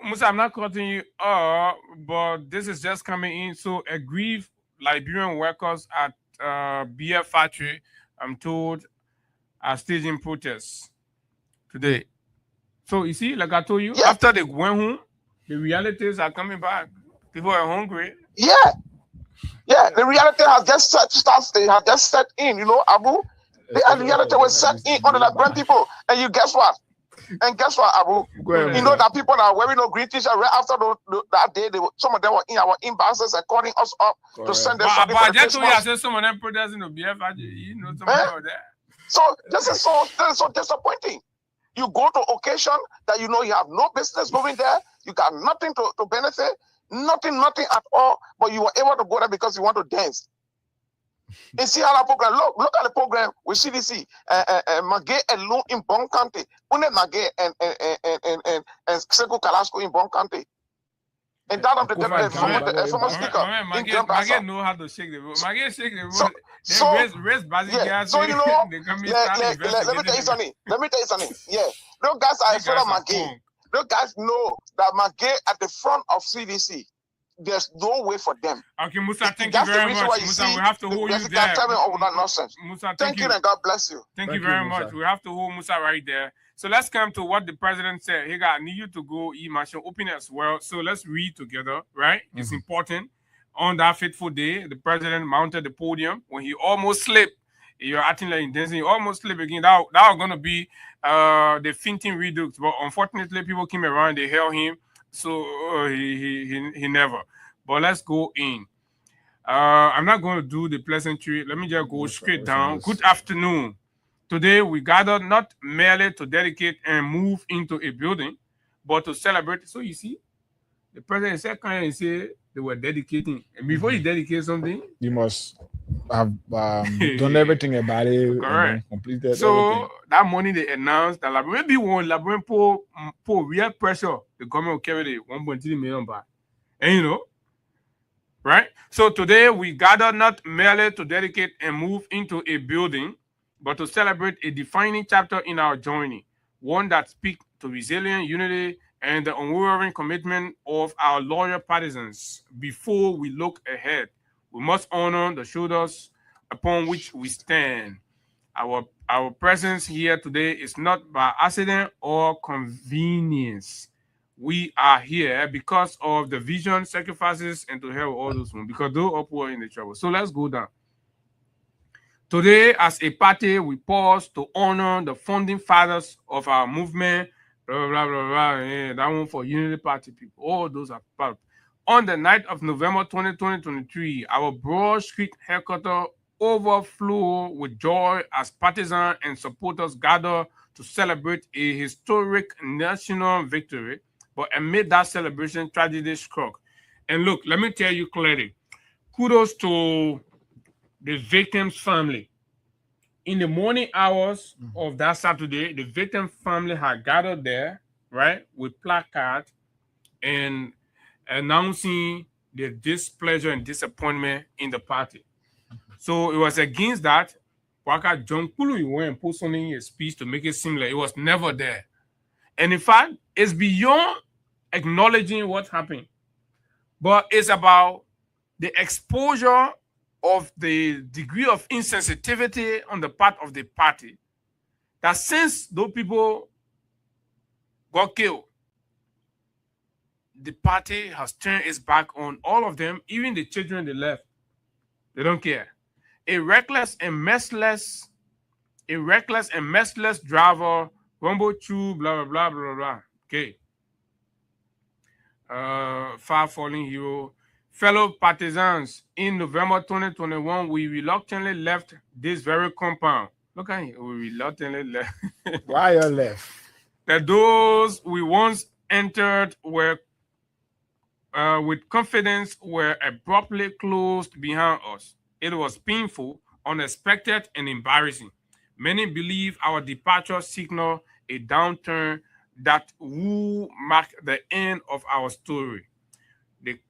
S4: Musa, I'm not cutting you off, but this is just coming in. So aggrieved Liberian workers at BF factory, I'm told, are staging protests today. So you see, like I told you, after they went home, the realities are coming back. People are hungry.
S5: Yeah, the reality has just set in. You know, Abu, the reality was set in on the Liberian people. And you guess what? Abu? You know that people that are wearing no green t-shirt right after that day, some of them were in our inboxes and calling us up to send them something.
S4: But just I said some of them protesting the BF, you know, some of them were there.
S5: So this is so disappointing. You go to occasion that you know you have no business going there. You got nothing to benefit, nothing at all. But you were able to go there because you want to dance.
S2: And see how the program look at the program with CDC. Magé alone in Bon County. Une Magé and Seko Kalasco in Bon County. And that of the former speaker.
S4: Magé know how to shake the vote. Magé shake the vote. So raise basic gas.
S2: So you know, let me tell you something. Yeah, those guys are afraid of Magé. Those guys know that Magé at the front of CDC. There's no way for them.
S4: Okay, Musa, thank you very much. Musa, we have to hold you there.
S2: Over that nonsense.
S4: Musa,
S2: thank you and God bless you.
S4: Thank you very much. We have to hold Musa right there. So let's come to what the president said. Hey, I need you to go E-Marshal open as well. So let's read together, right? It's important. On that fateful day, the president mounted the podium when he almost slipped. You're acting like dancing. He almost slipped again. That was going to be the fainting redux. But unfortunately, people came around. They held him. So he never. But let's go in. I'm not going to do the pleasantry. Let me just go straight down. Good afternoon. Today we gathered not merely to dedicate and move into a building, but to celebrate. So you see, the president said, "Can you say they were dedicating?" And before you dedicate something,
S6: you must have done everything about it.
S4: Correct.
S6: Completed.
S4: So
S6: everything.
S4: that morning they announced that maybe one Labyrinth put real pressure. The government will carry the 1.3 million back, and you know. Right? So today we gather not merely to dedicate and move into a building, but to celebrate a defining chapter in our journey, one that speaks to resilience, unity, and the unwavering commitment of our loyal partisans. Before we look ahead, we must honor the shoulders upon which we stand. Our presence here today is not by accident or convenience. We are here because of the vision, sacrifices, and to help all those ones, because those up were in the trouble. So let's go down. Today, as a party, we pause to honor the founding fathers of our movement. Blah, blah, blah, blah. Yeah, that one for Unity Party people. All those are part. On the night of November 2023, our Broad Street headquarters overflow with joy as partisans and supporters gather to celebrate a historic national victory. But amid that celebration, tragedy struck. And look, let me tell you clearly, kudos to the victim's family. In the morning hours of that Saturday, the victim family had gathered there, right, with placards and announcing their displeasure and disappointment in the party. So it was against that. Waka John Kulu went and put something in his speech to make it seem like it was never there. And in fact, it's beyond acknowledging what happened, but it's about the exposure of the degree of insensitivity on the part of the party, that since those people got killed, the party has turned its back on all of them, even the children they left. They don't care. A reckless and messless driver rumbled through blah, blah, blah, blah, blah. Okay. Far falling hero. Fellow partisans, in November 2021, we reluctantly left this very compound. Look at it. We reluctantly left.
S6: Why you left?
S4: That those we once entered were with confidence were abruptly closed behind us. It was painful, unexpected, and embarrassing. Many believe our departure signaled a downturn that will mark the end of our story. They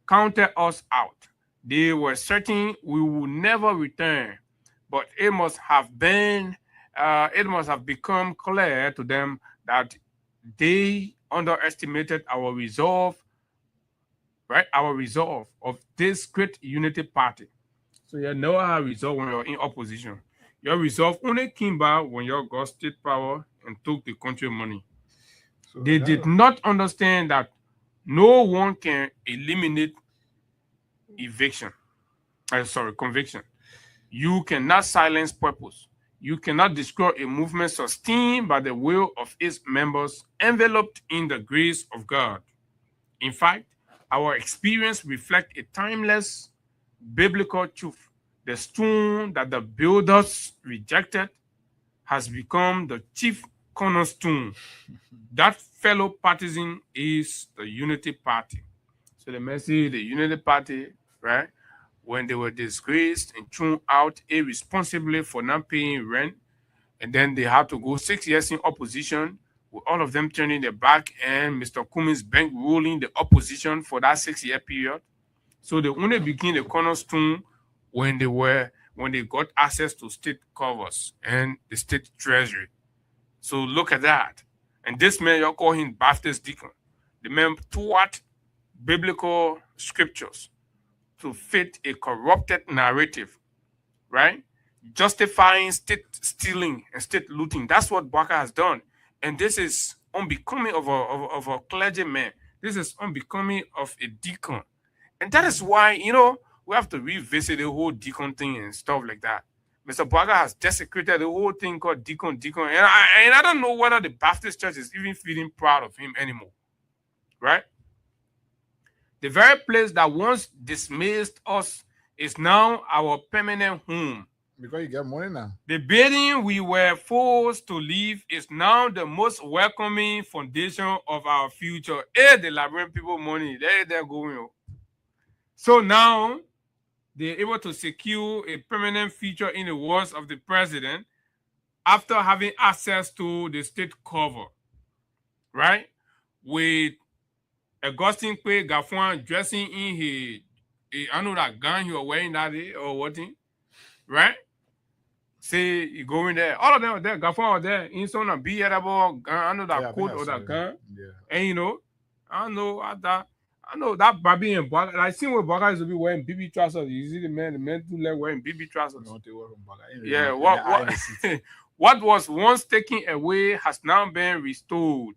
S4: counted us out. They were certain we would never return, but it must have become clear to them that they underestimated our resolve, right? Our resolve of this great unity party. So you know how resolve when you're in opposition. Your resolve only came back when you got state power and took the country money. So they did not understand that no one can eliminate conviction. You cannot silence purpose. You cannot destroy a movement sustained by the will of its members, enveloped in the grace of God. In fact, our experience reflects a timeless biblical truth. The stone that the builders rejected has become the chief cornerstone. That fellow partisan is the Unity Party. So the message, the Unity Party, right? when they were disgraced and thrown out irresponsibly for not paying rent. And then they had to go 6 years in opposition, with all of them turning their back and Mr. Cummings Bank ruling the opposition for that 6-year period. So they only became the cornerstone when they got access to state covers and the state treasury. So look at that. And this man, you call him Baptist deacon. The man thwart biblical scriptures to fit a corrupted narrative, right? Justifying state stealing and state looting. That's what Baka has done. And this is unbecoming of a clergyman. This is unbecoming of a deacon. And that is why, we have to revisit the whole deacon thing and stuff like that. Mr. Baka has desecrated the whole thing called deacon. And I don't know whether the Baptist church is even feeling proud of him anymore, right? The very place that once dismissed us is now our permanent home.
S6: Because you get money now.
S4: The building we were forced to leave is now the most welcoming foundation of our future. Hey, the Liberian people money, they're going. So now they're able to secure a permanent feature in the words of the president after having access to the state cover, right? With Augustine Kwe Gafuan dressing in his, I know that gun he was wearing that day or what thing, right? Say you go in there, all of them are there. Gafuan was there in some of the gun. I know that coat or that gun, and I know that Babi and Baka. I seen where Baka used to be wearing BB trousers. You see the men too left wearing BB trousers. Yeah, what was once taken away has now been restored,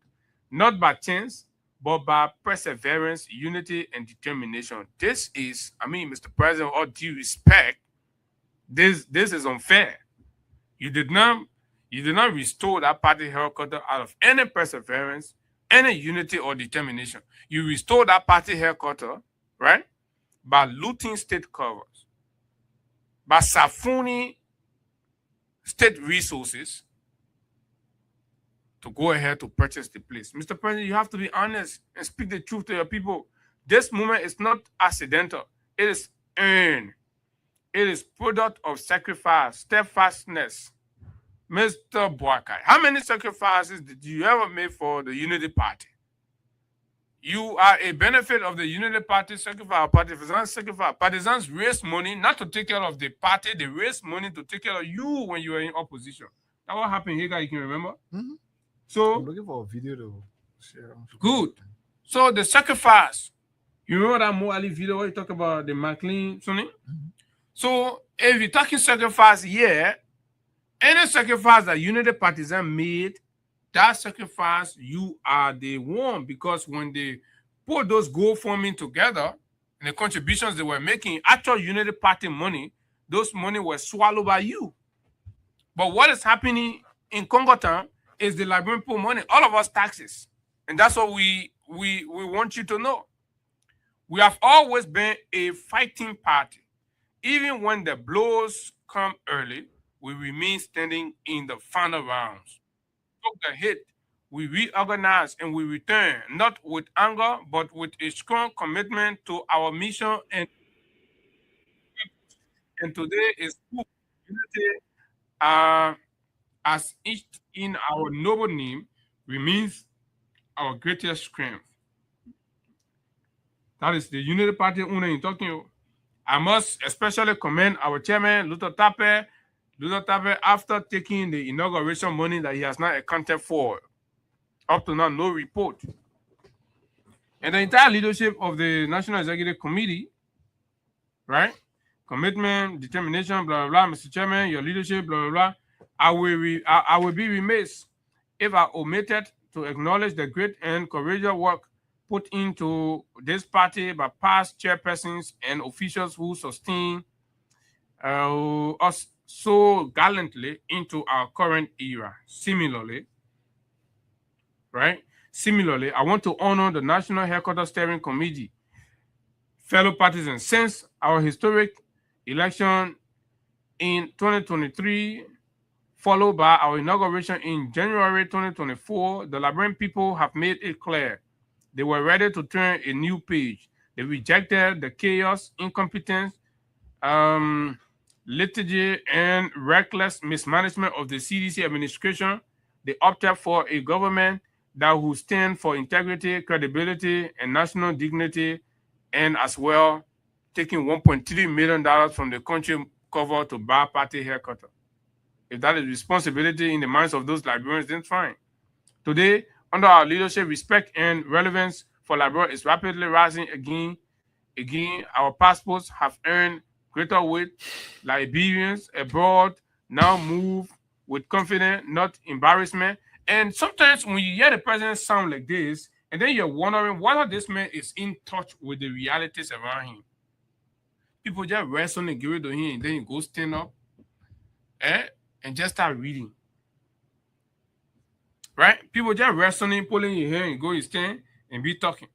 S4: not by chance, but by perseverance, unity, and determination. This is, Mr. President, all due respect, this is unfair. You did not restore that party headquarters out of any perseverance, any unity or determination. You restored that party headquarters, right, by looting state covers, by siphoning state resources to go ahead to purchase the place. Mr. President, you have to be honest and speak the truth to your people. This movement is not accidental. It is earned. It is product of sacrifice, steadfastness. Mr. Boakai, how many sacrifices did you ever make for the Unity Party? You are a benefit of the Unity Party, sacrifice. Partisans raise money not to take care of the party. They raise money to take care of you when you were in opposition. That's what happened here, you can remember? Mm-hmm. So
S6: I'm looking for a video to share.
S4: Good. So the sacrifice. You remember that Mo Ali video where you talk about the McLean, Sonny? Mm-hmm. So if you're talking sacrifice here, any sacrifice that Unity Partisan made, that sacrifice, you are the one, because when they put those GoFundMe together and the contributions they were making, actual Unity Party money, those money were swallowed by you. But what is happening in Congo Town is the Liberian people money, all of us taxes. And that's what we want you to know. We have always been a fighting party. Even when the blows come early, we remain standing in the final rounds. Took the hit, we reorganize and we return, not with anger, but with a strong commitment to our mission. And today is unity, as each in our noble name remains our greatest strength. That is the Unity Party owner in talking. I must especially commend our chairman, Luther Tappe, after taking the inauguration money that he has not accounted for. Up to now, no report. And the entire leadership of the National Executive Committee, right? Commitment, determination, blah, blah, blah. Mr. Chairman, your leadership, blah, blah, blah. I will be remiss if I omitted to acknowledge the great and courageous work put into this party by past chairpersons and officials who sustain us so gallantly into our current era. Similarly, I want to honor the National Headquarters Steering Committee, fellow partisans. Since our historic election in 2023, followed by our inauguration in January 2024, the Liberian people have made it clear they were ready to turn a new page. They rejected the chaos, incompetence, liturgy and reckless mismanagement of the CDC administration. They opted for a government that will stand for integrity, credibility, and national dignity, and as well taking $1.3 million from the country cover to buy party haircutter. If that is responsibility in the minds of those Liberians, then fine. Today, under our leadership, respect and relevance for Liberia is rapidly rising again. Our passports have earned greater weight. Liberians abroad now move with confidence, not embarrassment. And sometimes when you hear the president sound like this, and then you're wondering whether this man is in touch with the realities around him. People just rest on and give it to him, and then you go stand up and just start reading. Right? People just rest on him, pulling your hair and go and stand and be talking.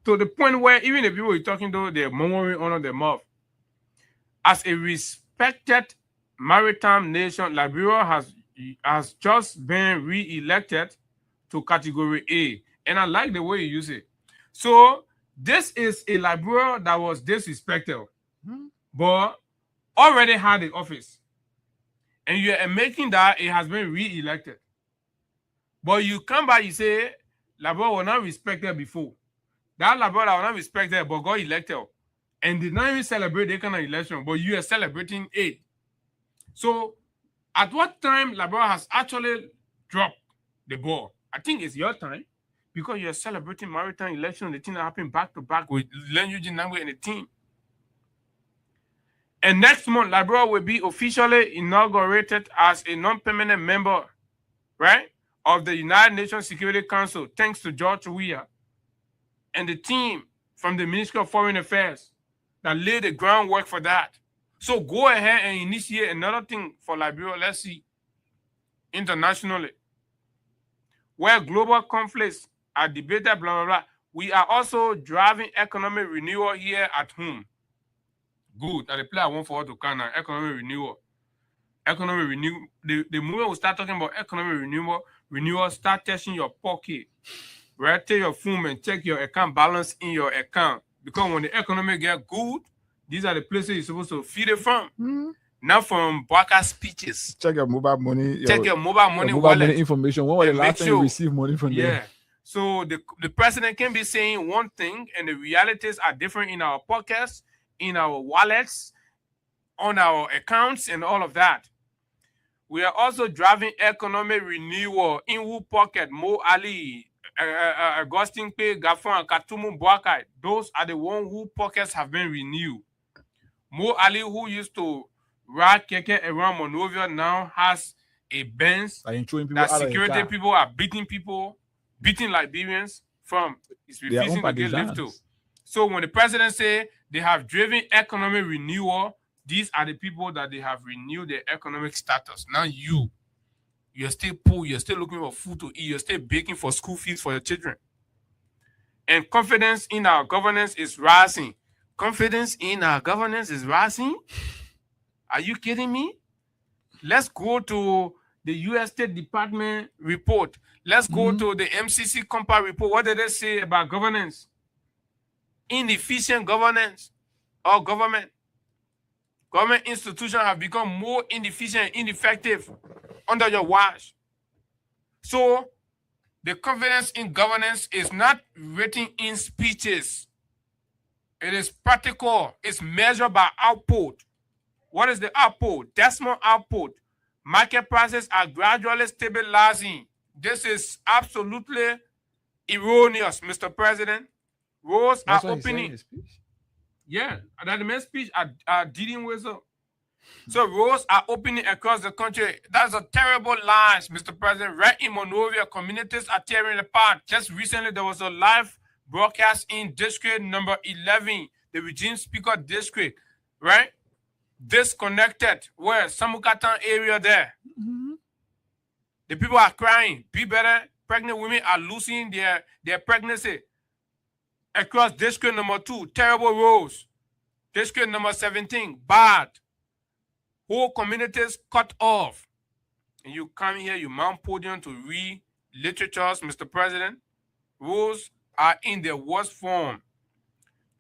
S4: To the point where even the people you're talking to, they're murmuring under their mouth. As a respected maritime nation, Liberia has just been re-elected to Category A. And I like the way you use it. So this is a Liberia that was disrespected, but already had the office. And you're making that it has been re-elected. But you come back, you say, Liberia was not respected before. That Liberia was not respected, but got elected. And did not even celebrate the kind of election, but you are celebrating it. So at what time Liberia has actually dropped the ball? I think it's your time, because you're celebrating maritime election, the thing that happened back to back with Len Eugene Nangwe and the team. And next month, Liberia will be officially inaugurated as a non-permanent member, right, of the United Nations Security Council, thanks to George Weah and the team from the Ministry of Foreign Affairs that laid the groundwork for that. So go ahead and initiate another thing for Liberia, let's see, internationally, where global conflicts are debated, blah, blah, blah. We are also driving economic renewal here at home. Good. And the play I want for to Canada, economic renewal. Economic renewal. The moment we start talking about economic renewal, start testing your pocket. Right? Take your phone and check your account balance in your account. Because when the economy get good, these are the places you're supposed to feed it from. Not from broadcast speeches.
S6: Check your mobile money.
S4: Check your mobile money
S6: wallet. Information. When was the last time you received money from them?
S4: Yeah. So the president can be saying one thing and the realities are different in our pockets, in our wallets, on our accounts, and all of that. We are also driving economic renewal in who pocket, Mo Ali, Augustine Pay, Gafon, Katumu Boakai. Those are the ones whose pockets have been renewed. Mo Ali, who used to ride keke around Monrovia, now has a Benz that security people are beating Liberians from. It's refusing to get lift to. So when the president say they have driven economic renewal, these are the people that they have renewed their economic status. Now you're still poor, you're still looking for food to eat, you're still begging for school fees for your children. And confidence in our governance is rising. Confidence in our governance is rising? Are you kidding me? Let's go to the U.S. State Department report. Let's go to the MCC Compact report. What did they say about governance? Inefficient governance or government. Government institutions have become more inefficient and ineffective under your watch. So the confidence in governance is not written in speeches. It is practical. It's measured by output. What is the output? Decimal output. Market prices are gradually stabilizing. This is absolutely erroneous, Mr. President. Roads are opening. Yeah, that the main speech are dealing with. So roads are opening across the country. That's a terrible lie, Mr. President. Right in Monrovia, communities are tearing apart. Just recently, there was a live broadcast in district number 11, the Regime Speaker district, right? Disconnected, where Samukatan area there. The people are crying. Be better. Pregnant women are losing their pregnancy. Across district number 2, terrible roads. District number 17, bad. Whole communities cut off. And you come here, you mount podium to read literatures, Mr. President. Roads are in their worst form.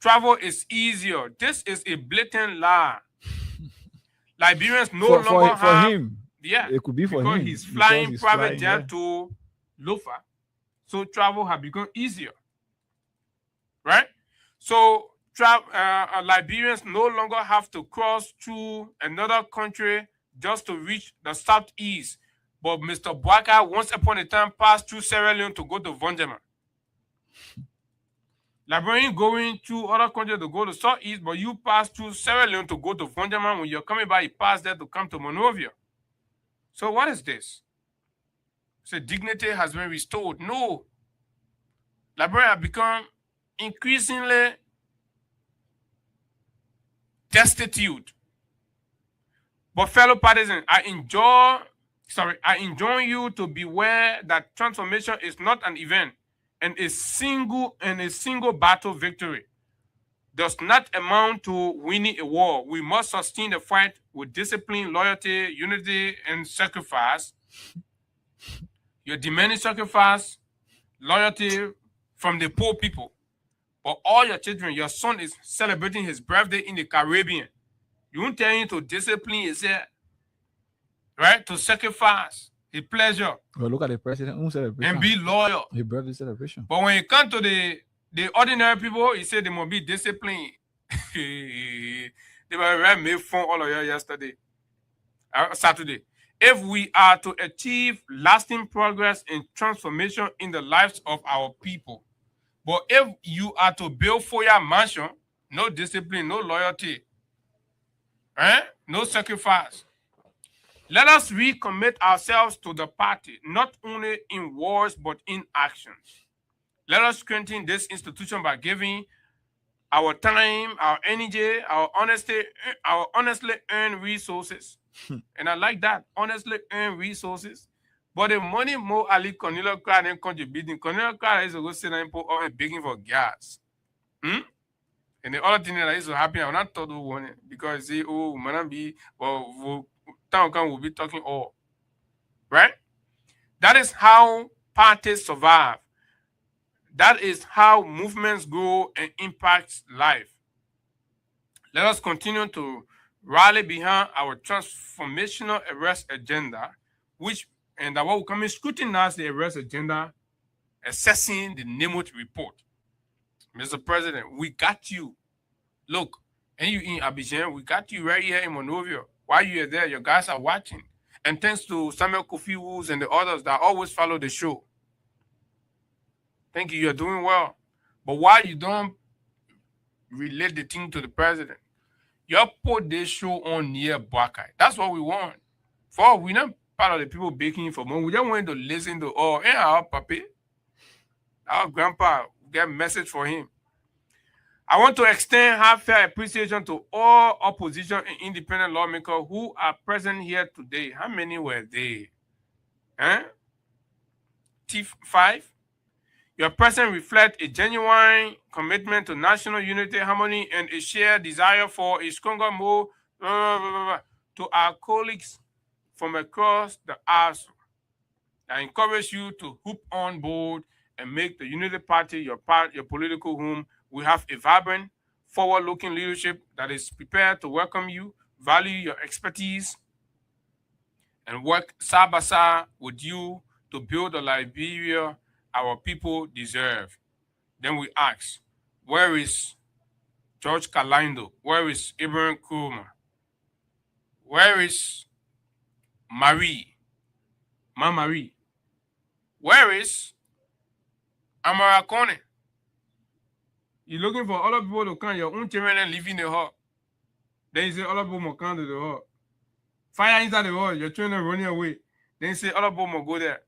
S4: Travel is easier. This is a blatant lie. Liberians no longer have...
S6: For him.
S4: Yeah.
S6: It could be for him.
S4: Because he's flying private jet to Lofa. So travel has become easier. Right? So Liberians no longer have to cross through another country just to reach the southeast. But Mr. Bouaka once upon a time passed through Sierra Leone to go to Vonjama. Liberian going through other countries to go to southeast, but you pass through Sierra Leone to go to Vonjama. When you're coming by, you pass there to come to Monrovia. So what is this? So dignity has been restored. No. Liberians have become increasingly destitute. But fellow partisans, I enjoin you to beware that transformation is not an event, and a single battle victory does not amount to winning a war. We must sustain the fight with discipline, loyalty, unity, and sacrifice. You're demanding sacrifice, loyalty from the poor people. But all your children, your son is celebrating his birthday in the Caribbean. You won't tell him to discipline yourself, right? To sacrifice his pleasure.
S6: Well, look at the president
S4: and be loyal.
S6: His birthday celebration.
S4: But when it comes to the ordinary people, he said they must be disciplined. They were made fun all of you yesterday, Saturday. If we are to achieve lasting progress and transformation in the lives of our people, but if you are to build for your mansion, no discipline, no loyalty, no sacrifice. Let us recommit ourselves to the party, not only in words, but in actions. Let us strengthen this institution by giving our time, our energy, our honestly earned resources. And I like that, honestly earned resources. But the money more Ali Cornelia Crowd and contributing. Cornelia Crowd is going to sit and put all begging for gas. And the other thing that is so happy, I'm not told one because they man be town will be talking all. Right? That is how parties survive. That is how movements grow and impact life. Let us continue to rally behind our transformational arrest agenda, and that what will come in scrutinize the arrest agenda, assessing the Nimut report. Mr. President, we got you. Look, and you in Abidjan, we got you right here in Monrovia. While you are there, your guys are watching. And thanks to Samuel Kofi Woods and the others that always follow the show. Thank you, you're doing well. But why you don't relate the thing to the president? You put this show on near Bouaka. That's what we want. We're not part of the people begging for money. We just want to listen to our papi, our grandpa, get a message for him. I want to extend heartfelt appreciation to all opposition and independent lawmakers who are present here today. How many were they? T5. Your presence reflects a genuine commitment to national unity, harmony, and a shared desire for a stronger move. To our colleagues from across the aisle, I encourage you to hoop on board and make the Unity Party your political home. We have a vibrant, forward-looking leadership that is prepared to welcome you, value your expertise, and work side by side with you to build the Liberia our people deserve. Then we ask, where is George Kalaindo? Where is Ibrahim Kuruma? Where is Marie? Where is Amara Kone? You're looking for other people to come, your own children and live in the hut. Then you say other people must come to the hut. Fire inside the hut, your children running away. Then you say other people must go there.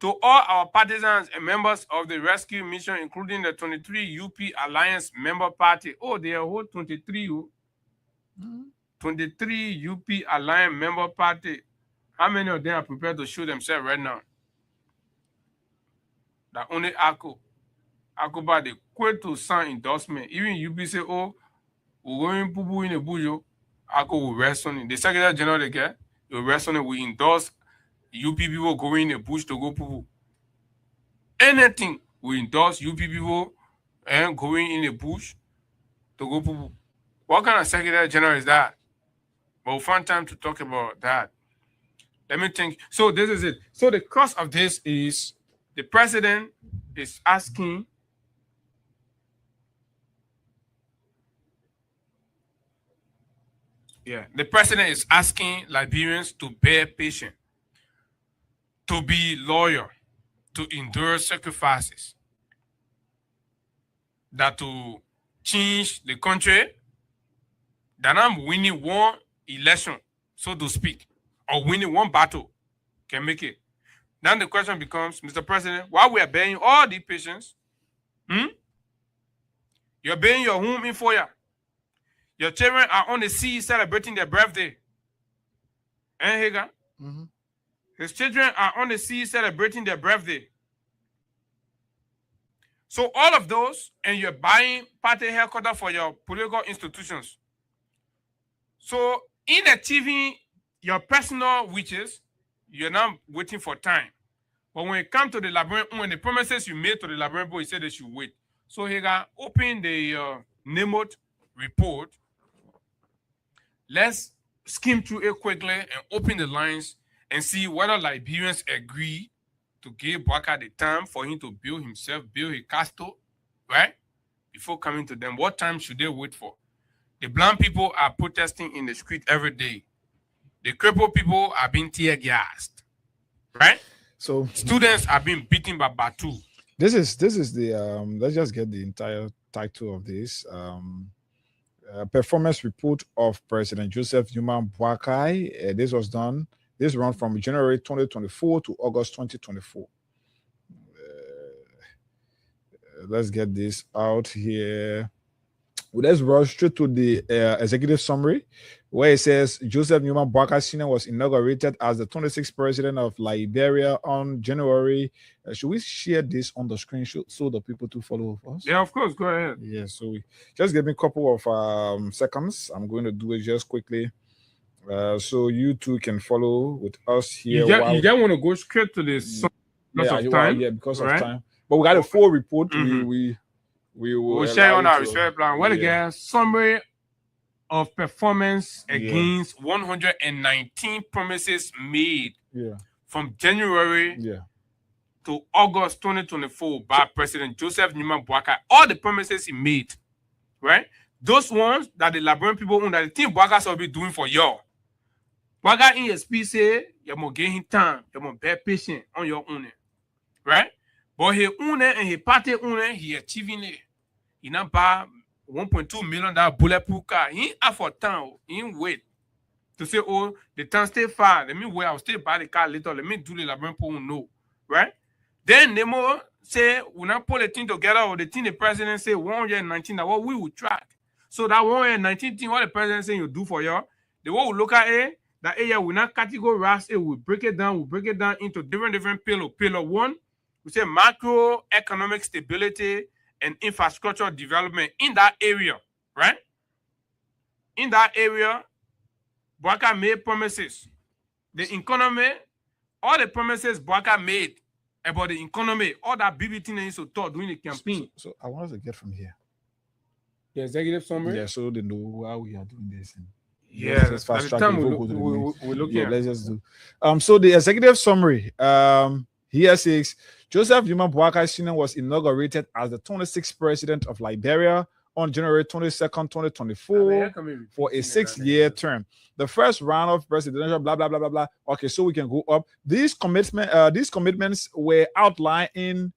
S4: To all our partisans and members of the rescue mission, including the 23 UP Alliance member party. Oh, they are whole 23. 23 UP Alliance member party. How many of them are prepared to show themselves right now? That only Akuba, they quit to sign endorsement. Even UP say, oh, we're going to put in a bujo. Aku will rest on it. The Secretary General they get, will rest on it. We endorse UP people going in the bush to go poo. Anything we endorse UP people and going in the bush to go poo. What kind of Secretary General is that? But we'll find time to talk about that. Let me think. So this is it. So the crux of this is the president is asking the president is asking Liberians to bear patience, to be loyal, to endure sacrifices, that to change the country, that I'm winning one election, so to speak, or winning one battle can make it. Then the question becomes, Mr. President, while we are bearing all the patience, you're bearing your home in Foya. Your children are on the sea celebrating their birthday. And Hagar? His children are on the sea celebrating their birthday. So all of those, and you're buying party headquarters for your political institutions. So in achieving your personal wishes, you're now waiting for time. But when it comes to the Liberian, when the promises you made to the Liberian boy, you said they should wait. So Hagar, open the NEMOT report. Let's skim through it quickly and open the lines and see whether Liberians agree to give Bouaka the time for him to build himself, build his castle, right? Before coming to them, what time should they wait for? The blind people are protesting in the street every day. The crippled people are being tear gassed, right?
S6: So
S4: students are being beaten by Batu.
S6: This is the let's just get the entire title of this. Performance report of President Joseph Numa Boakai. This run from January 2024 to August 2024. Let's get this out here. Let's rush straight to the executive summary, where it says Joseph Numa Boakai Sr. was inaugurated as the 26th president of Liberia on January. Should we share this on the screen so the people to follow us?
S4: Yeah, of course. Go ahead.
S6: Yeah, so just give me a couple of seconds. I'm going to do it just quickly. So you two can follow with us here.
S4: You just want to go straight to this because of time.
S6: Yeah, because of time. But we got a full report. We'll
S4: share on our research plan. Well, again, summary of performance against 119 promises made from January to August 2024 by President Joseph Numa Boakai. All the promises he made, right? Those ones that the Liberian people own, that the team Boakai will be doing for y'all. Boakai in his speech say, you must give him time, you must bear patient on your own, right? But he own it and he party own it, he achieving it. He now buy $1.2 million bulletproof car. He ain't afford time. He ain't wait to say, oh, the time stay far. Let me wait. I'll still buy the car later. Let me do the Liberian people know, right? Then Nemo say, we not pull the thing together, or the thing the president say 119. That what we will track. So that 119 thing, what the president say you do for y'all, the way we look at it, that area we not categorize it. We break it down. We break it down into different pillar. Pillar one, we say macroeconomic stability and infrastructure development in that area, right? In that area, Boakai made promises. The economy, all the promises Boakai made about the economy, all that BBT needs to talk during the campaign.
S6: So I want us to get from here.
S4: The executive summary?
S6: Yeah, so they know how we are doing this.
S4: Let's fast track. We're looking at.
S6: Let's just do. So the executive summary. Here says Joseph Numa Boakai Sr. was inaugurated as the 26th president of Liberia on January 22nd, 2024 for a 6-year term. The first round of presidential blah blah blah blah blah. Okay, so we can go up. These commitments were outlined in